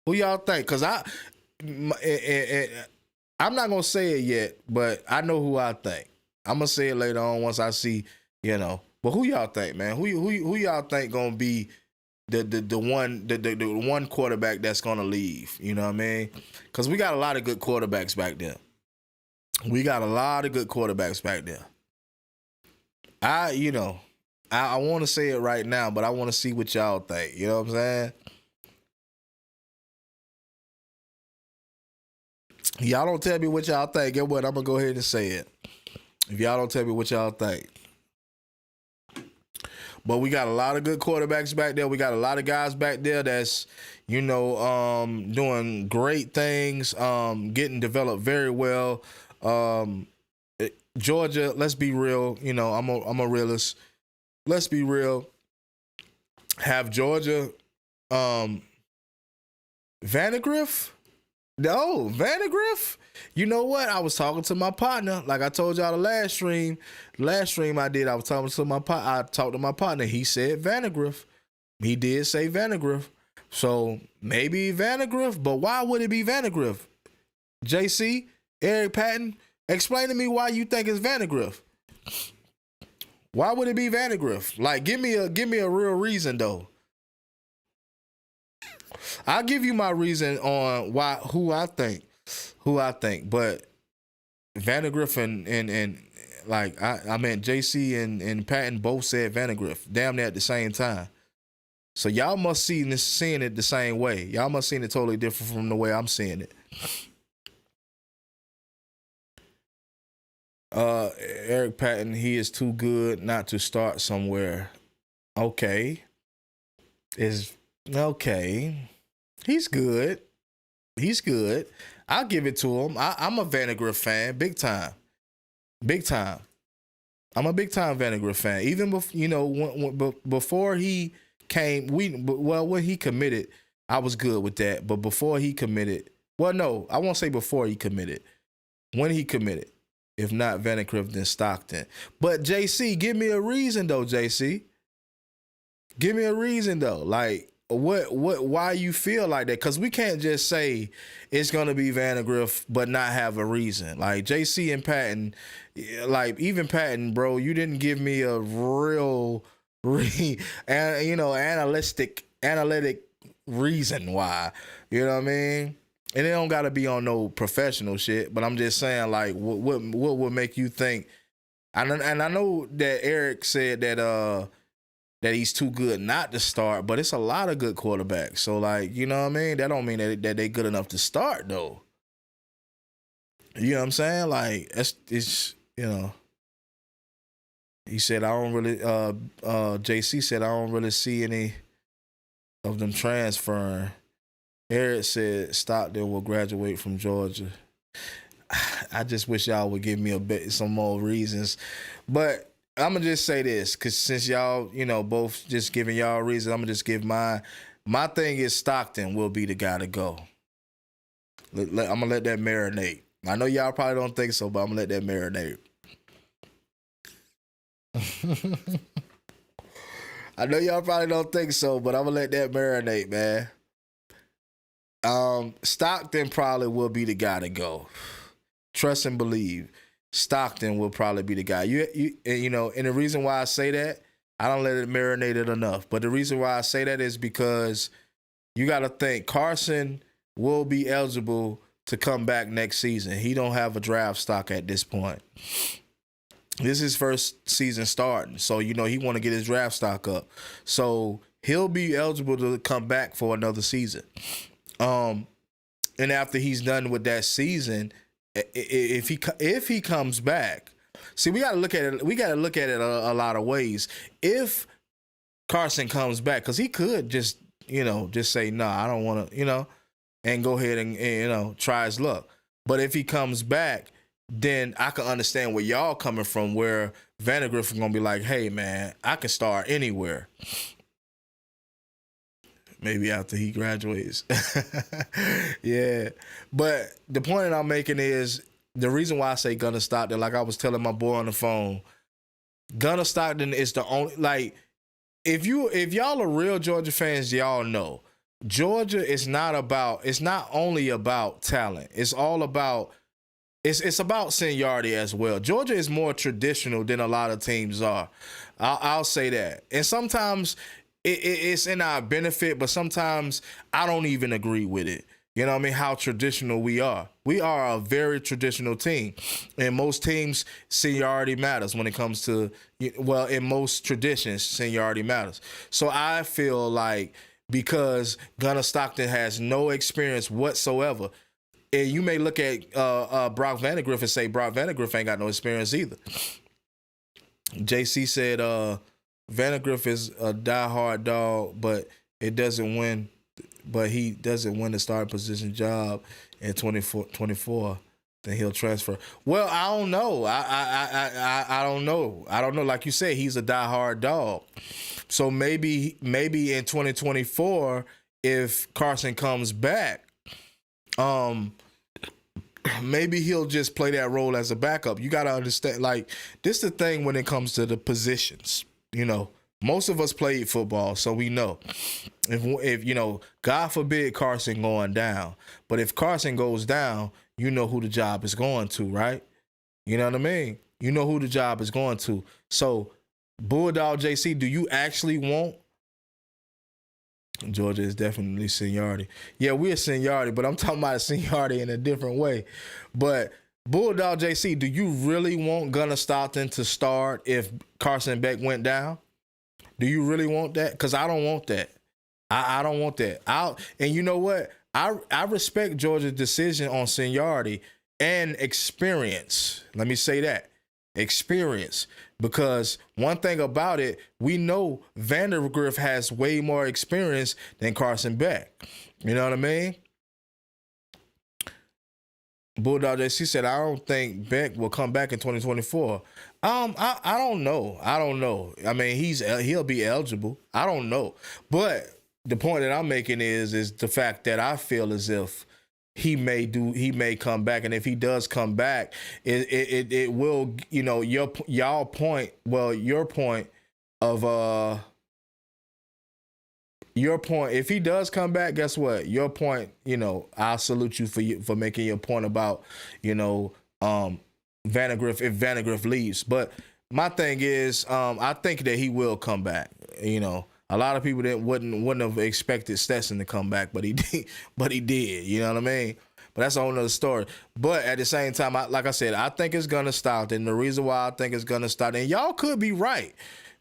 Who y'all think? Because I'm not going to say it yet, but I know who I think. I'm going to say it later on once I see, you know. But who y'all think, man? Who y'all think going to be the one quarterback that's gonna leave. You know what I mean? Because we got a lot of good quarterbacks back there. I want to say it right now, but I want to see what y'all think. You know what I'm saying? Y'all don't tell me what y'all think. Get what? I'm gonna go ahead and say it. If y'all don't tell me what y'all think. But we got a lot of good quarterbacks back there. We got a lot of guys back there that's, doing great things, getting developed very well. Georgia, let's be real. I'm a realist. Let's be real. Have Georgia, Vandegrift? No, Vandegrift? You know what? I was talking to my partner. Like I told y'all the last stream. Last stream I did, I was talking to my partner. I talked to my partner. He said Vandegrift. He did say Vandegrift. So maybe Vandegrift, but why would it be Vandegrift? JC, Eric Patton, explain to me why you think it's Vandegrift. Why would it be Vandegrift? Like, give me a real reason though. I'll give you my reason on who I think, but Vandegrift and like I meant JC and Patton both said Vandegrift damn near at the same time. So y'all must seeing it the same way. Y'all must seeing it totally different from the way I'm seeing it. Eric Patton, he is too good not to start somewhere. Okay. He's good. I'll give it to him. I'm a Vandegrift fan, big time. I'm a big time Vandegrift fan. Even before he came, when he committed, I was good with that. But before he committed, well, no, I won't say before he committed. When he committed, if not Vandegrift, then Stockton. But JC, give me a reason though, JC. Give me a reason though. Like, why you feel like that? Because we can't just say it's gonna be Vandegrift but not have a reason. Like JC and Patton, like even Patton, bro, you didn't give me a real analytic reason why. You know what I mean? And it don't gotta be on no professional shit, but I'm just saying, like, what would make you think? And I know that Eric said that he's too good not to start, but it's a lot of good quarterbacks. So, like, you know what I mean? That don't mean that they good enough to start, though. You know what I'm saying? Like, it's he said, I don't really, JC said, I don't really see any of them transferring. Eric said Stockton will graduate from Georgia. I just wish y'all would give me some more reasons. But I'm going to just say this, because since y'all, both just giving y'all reasons, I'm going to just give mine. My thing is Stockton will be the guy to go. I'm going to let that marinate. I know y'all probably don't think so, but I'm going to let that marinate. I know y'all probably don't think so, but I'm going to let that marinate, man. Stockton probably will be the guy to go. Trust and believe. Stockton will probably be the guy. And the reason why I say that, I don't let it marinate it enough. But the reason why I say that is because you got to think Carson will be eligible to come back next season. He don't have a draft stock at this point. This is his first season starting. So, he want to get his draft stock up. So he'll be eligible to come back for another season. And after he's done with that season, if he comes back, see, we gotta look at it. We gotta look at it a lot of ways. If Carson comes back, because he could just say no, I don't want to, and go ahead and try his luck. But if he comes back, then I can understand where y'all coming from. Where Vandegrift is gonna be like, hey man, I can start anywhere. Maybe after he graduates. Yeah. But the point that I'm making is the reason why I say Gunnar Stockton, like I was telling my boy on the phone, Gunnar Stockton is the only, like, if y'all are real Georgia fans, y'all know Georgia is not only about talent. It's all about, it's about seniority as well. Georgia is more traditional than a lot of teams are. I'll say that. And sometimes it's in our benefit, but sometimes I don't even agree with it. You know what I mean? How traditional we are. We are a very traditional team. And most teams, seniority matters when it comes to, well, in most traditions, seniority matters. So I feel like because Gunnar Stockton has no experience whatsoever, and you may look at Brock Vandagriff and say Brock Vandagriff ain't got no experience either. JC said Vandagriff is a diehard dog, but he doesn't win the starting position job in 24, then he'll transfer. Well, I don't know. I don't know. I don't know. Like you said, he's a diehard dog. So maybe in 2024, if Carson comes back, maybe he'll just play that role as a backup. You got to understand, like, this is the thing when it comes to the positions. You know, most of us played football, so we know. If you know, God forbid Carson going down, but if Carson goes down, you know who the job is going to, right? You know what I mean? You know who the job is going to. So, Bulldog JC, do you actually want? Georgia is definitely seniority. Yeah, we're seniority, but I'm talking about seniority in a different way. But Bulldog JC, do you really want Gunnar Stockton to start if Carson Beck went down? Do you really want that? Because I don't want that. I don't want that. And you know what? I respect Georgia's decision on seniority and experience. Let me say that. Experience. Because one thing about it, we know Vandagriff has way more experience than Carson Beck. You know what I mean? Bulldog JC said, I don't think Beck will come back in 2024. I don't know. I mean, he'll be eligible. I don't know. But the point that I'm making is the fact that I feel as if he may come back, and if he does come back, it will, you know, your point of your point, if he does come back, guess what? Your point, you know, I'll salute you for making your point about, you know, Vandagriff, if Vandagriff leaves. But my thing is, I think that he will come back. You know, a lot of people that wouldn't have expected Stetson to come back, but he did. You know what I mean? But that's a whole nother story. But at the same time, like I said, I think it's gonna stop. And the reason why I think it's gonna stop, and y'all could be right.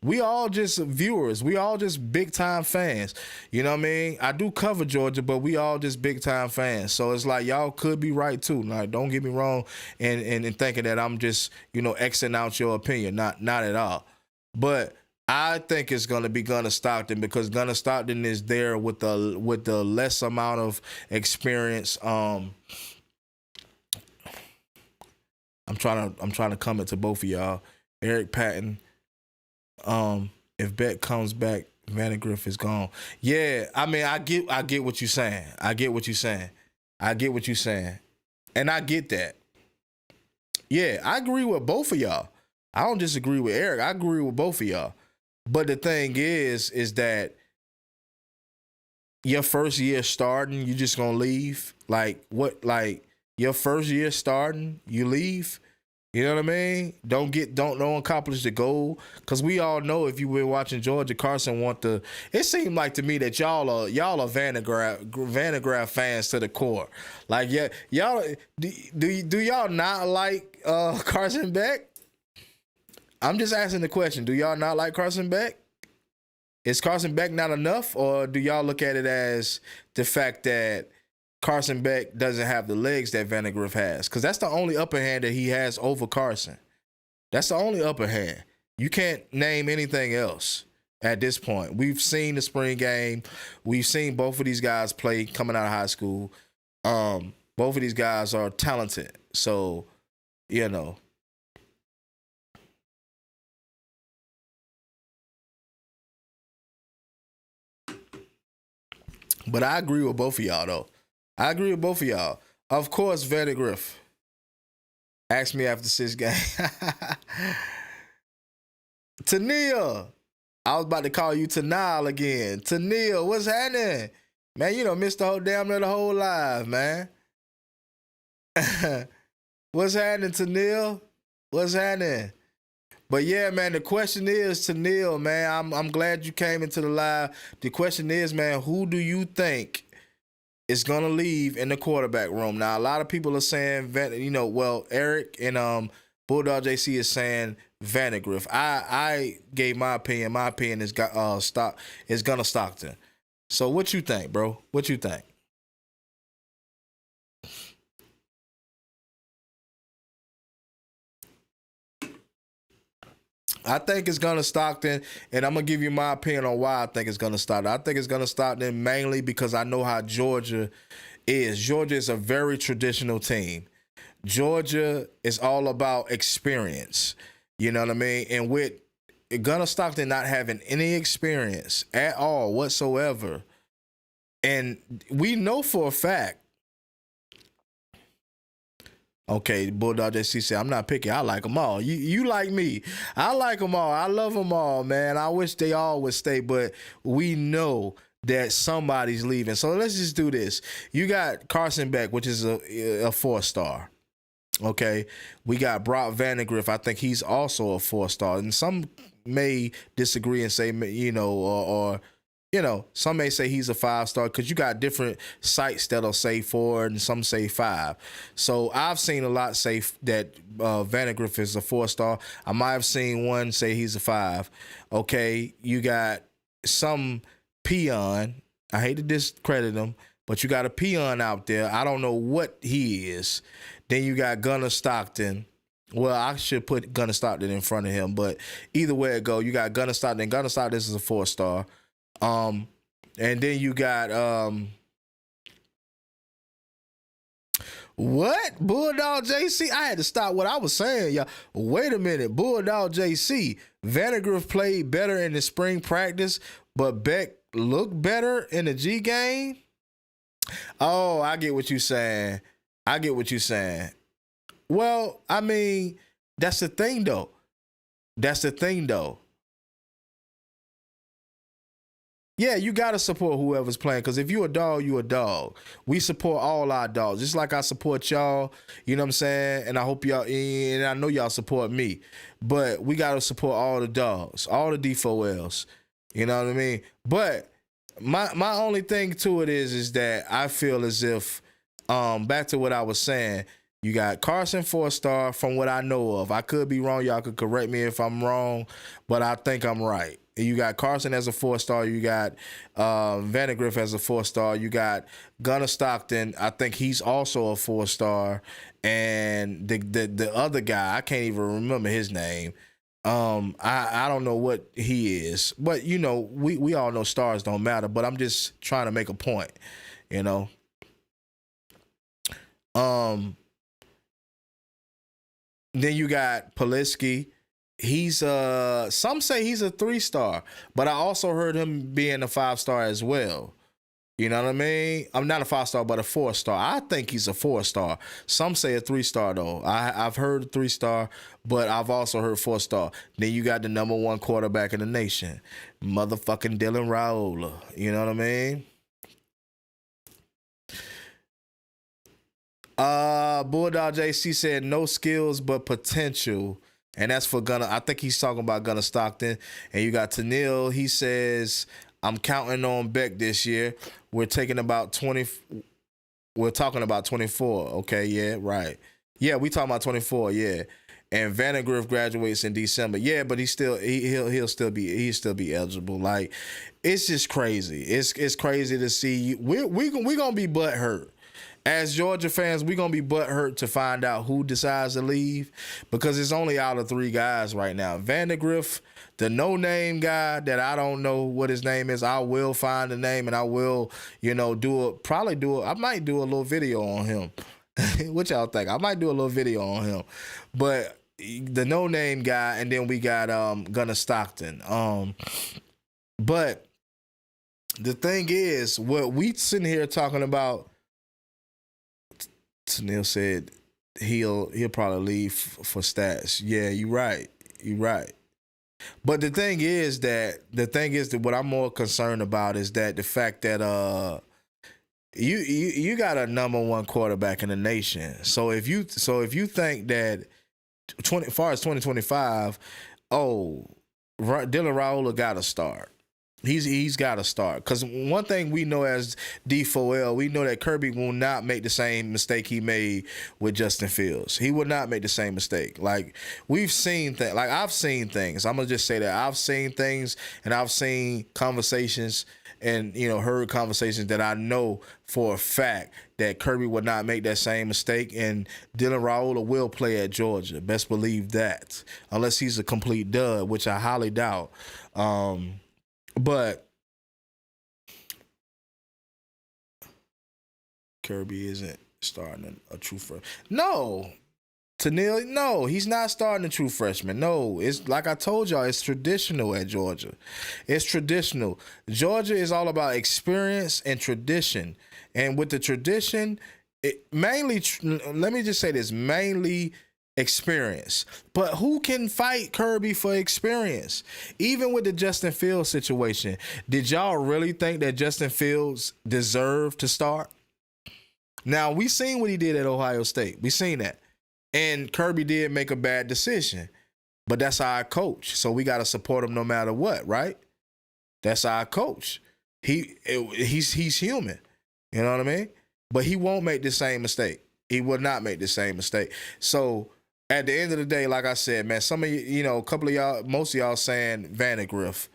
We all just viewers. We all just big time fans. You know what I mean? I do cover Georgia, but we all just big time fans. So it's like y'all could be right too. Like, don't get me wrong and thinking that I'm just, you know, Xing out your opinion. Not at all. But I think it's gonna be Gunnar Stockton because Gunnar Stockton is there with the less amount of experience. I'm trying to comment to both of y'all. Eric Patton. If Beck comes back, Vandagriff is gone. Yeah, I mean, I get what you're saying. And I get that. Yeah, I agree with both of y'all. I don't disagree with Eric. I agree with both of y'all. But the thing is that your first year starting, you just gonna leave? Like what? Like your first year starting, you leave? You know what I mean? Don't accomplish the goal. Cause we all know if you've been watching Georgia, Carson it seemed like to me that y'all are Vandagriff fans to the core. Like, yeah, y'all do y'all not like Carson Beck? I'm just asking the question. Do y'all not like Carson Beck? Is Carson Beck not enough? Or do y'all look at it as the fact that Carson Beck doesn't have the legs that Vandagriff has? Because that's the only upper hand that he has over Carson. That's the only upper hand. You can't name anything else at this point. We've seen the spring game. We've seen both of these guys play coming out of high school. Both of these guys are talented. So, you know. But I agree with both of y'all, though. I agree with both of y'all. Of course, Vandagriff. Ask me after 6 games. Tania. I was about to call you Tanal again. Tania, what's happening? Man, you done missed the whole live, man. What's happening, Tania? What's happening? But yeah, man, the question is to Neil, man. I'm glad you came into the live. The question is, man, who do you think is gonna leave in the quarterback room? Now, a lot of people are saying, Eric and Bulldog JC is saying Vandegrift. I gave my opinion. My opinion is Gunnar Stockton. So what you think, bro? What you think? I think it's Gunnar Stockton, and I'm going to give you my opinion on why I think it's Gunnar Stockton. I think it's Gunnar Stockton mainly because I know how Georgia is. Georgia is a very traditional team. Georgia is all about experience. You know what I mean? And with Gunnar Stockton not having any experience at all whatsoever, and we know for a fact, okay, Bulldog JC said, I'm not picky. I like them all. You like me. I like them all. I love them all, man. I wish they all would stay, but we know that somebody's leaving. So let's just do this. You got Carson Beck, which is a 4-star. Okay. We got Brock Vandegrift. I think he's also a 4-star. And some may disagree and say, some may say he's a 5-star because you got different sites that'll say 4 and some say 5. So I've seen a lot say that Vandegrift is a 4-star. I might have seen one say he's a 5. Okay, you got some peon. I hate to discredit him, but you got a peon out there. I don't know what he is. Then you got Gunnar Stockton. Well, I should put Gunnar Stockton in front of him, but either way it go, you got Gunnar Stockton. Gunnar Stockton is a 4-star. And then you got what? Bulldog JC? I had to stop what I was saying, y'all. Wait a minute. Bulldog JC. Vandegrift played better in the spring practice, but Beck looked better in the G game. Oh, I get what you're saying. Well, I mean, that's the thing though. Yeah, you got to support whoever's playing because if you a dog, you a dog. We support all our dogs. Just like I support y'all, you know what I'm saying? And I hope y'all, and I know y'all support me. But we got to support all the dogs, all the D4Ls. You know what I mean? But my only thing to it is that I feel as if, back to what I was saying, you got Carson 4-star from what I know of. I could be wrong. Y'all could correct me if I'm wrong, but I think I'm right. You got Carson as a 4-star. You got Vandegrift as a 4-star. You got Gunnar Stockton. I think he's also a 4-star. And the other guy, I can't even remember his name. I don't know what he is. But, we all know stars don't matter. But I'm just trying to make a point, Then you got Puglisi. He's some say he's a 3-star, but I also heard him being a 5-star as well. You know what I mean? I'm not a 5-star, but a 4-star. I think he's a 4-star. Some say a 3-star though. I've heard 3-star, but I've also heard 4-star. Then you got the number 1 quarterback in the nation, motherfucking Dylan Raiola. You know what I mean? Bulldog JC said no skills but potential. And that's for Gunnar. I think he's talking about Gunnar Stockton. And you got Tanil. He says, I'm counting on Beck this year. We're talking about 24. Okay, yeah, right. Yeah, we talking about 24, yeah. And Vandegrift graduates in December. Yeah, but he'll still be eligible. Like, it's just crazy. It's crazy to see. We're gonna be butthurt. As Georgia fans, we're going to be butthurt to find out who decides to leave because it's only out of 3 guys right now. Vandegrift, the no-name guy that I don't know what his name is, I will find the name and I will, I might do a little video on him. What y'all think? I might do a little video on him. But the no-name guy, and then we got Gunnar Stockton. But the thing is, what we sitting here talking about, Neil said he'll probably leave for stats. Yeah, you're right. But the thing is that what I'm more concerned about is that the fact that you got a number 1 quarterback in the nation. So if you think that as far as 2025, oh, Dylan Raiola got to start. He's got to start, because one thing we know as D4L, we know that Kirby will not make the same mistake he made with Justin Fields. He will not make the same mistake. Like, we've seen things. Like, I've seen things. I'm gonna just say that I've seen things, and I've seen conversations, and heard conversations that I know for a fact that Kirby would not make that same mistake, and Dylan Raiola will play at Georgia. Best believe that, unless he's a complete dud, which I highly doubt. But Kirby isn't starting a true freshman. No. Tanil, no, he's not starting a true freshman. No, it's like I told y'all, it's traditional at Georgia. It's traditional. Georgia is all about experience and tradition. And with the tradition, let me just say this, mainly experience. But who can fight Kirby for experience? Even with the Justin Fields situation, did y'all really think that Justin Fields deserved to start? Now, we seen what he did at Ohio State. We seen that. And Kirby did make a bad decision. But that's our coach. So we got to support him no matter what, right? That's our coach. He's human. You know what I mean? But he won't make the same mistake. He will not make the same mistake. So at the end of the day, like I said, man, some of you, a couple of y'all, most of y'all saying Vandegrift.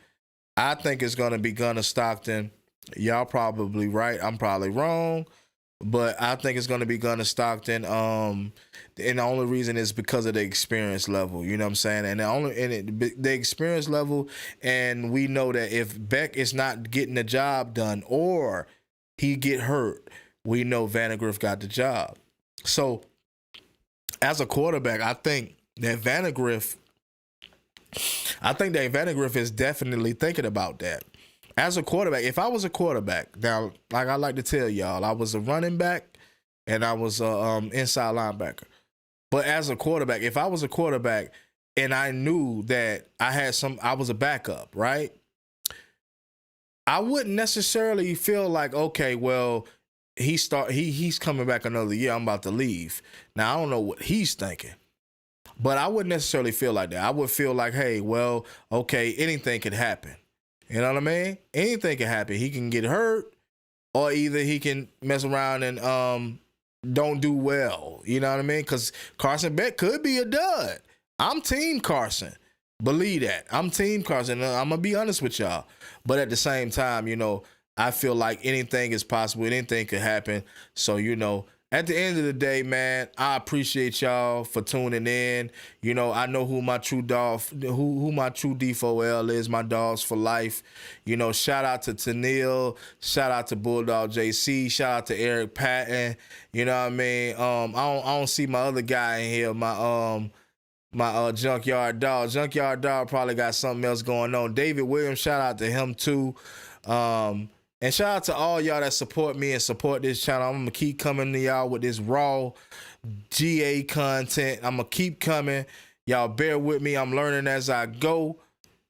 I think it's going to be Gunnar Stockton. Y'all probably right. I'm probably wrong. But I think it's going to be Gunnar Stockton. And the only reason is because of the experience level. You know what I'm saying? And the experience level, and we know that if Beck is not getting the job done or he get hurt, we know Vandegrift got the job. So as a quarterback, I think that Vandegrift is definitely thinking about that. As a quarterback, if I was a quarterback, now, like I like to tell y'all, I was a running back and I was a inside linebacker. But as a quarterback, if I was a quarterback and I knew that I was a backup, right? I wouldn't necessarily feel like, okay, well, he's coming back another year, I'm about to leave. Now, I don't know what he's thinking, but I wouldn't necessarily feel like that. I would feel like, hey, well, okay, anything could happen. You know what I mean? Anything can happen. He can get hurt, or either he can mess around and don't do well. You know what I mean? Because Carson Beck could be a dud. I'm team Carson. Believe that. I'm team Carson. I'm going to be honest with y'all. But at the same time, I feel like anything is possible. Anything could happen. So, at the end of the day, man, I appreciate y'all for tuning in. I know who my true dog, who my true D4L is, my dogs for life. Shout out to Tanil, shout out to Bulldog JC, shout out to Eric Patton. You know what I mean? I don't see my other guy in here, my Junkyard Dog. Junkyard Dog probably got something else going on. David Williams, shout out to him too. And shout out to all y'all that support me and support this channel. I'm going to keep coming to y'all with this raw GA content. I'm going to keep coming. Y'all bear with me. I'm learning as I go.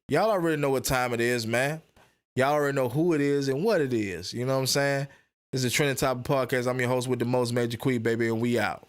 Y'all already know what time it is, man. Y'all already know who it is and what it is. You know what I'm saying? This is the Trending Topic Podcast. I'm your host with the most, Major Quee, baby, and we out.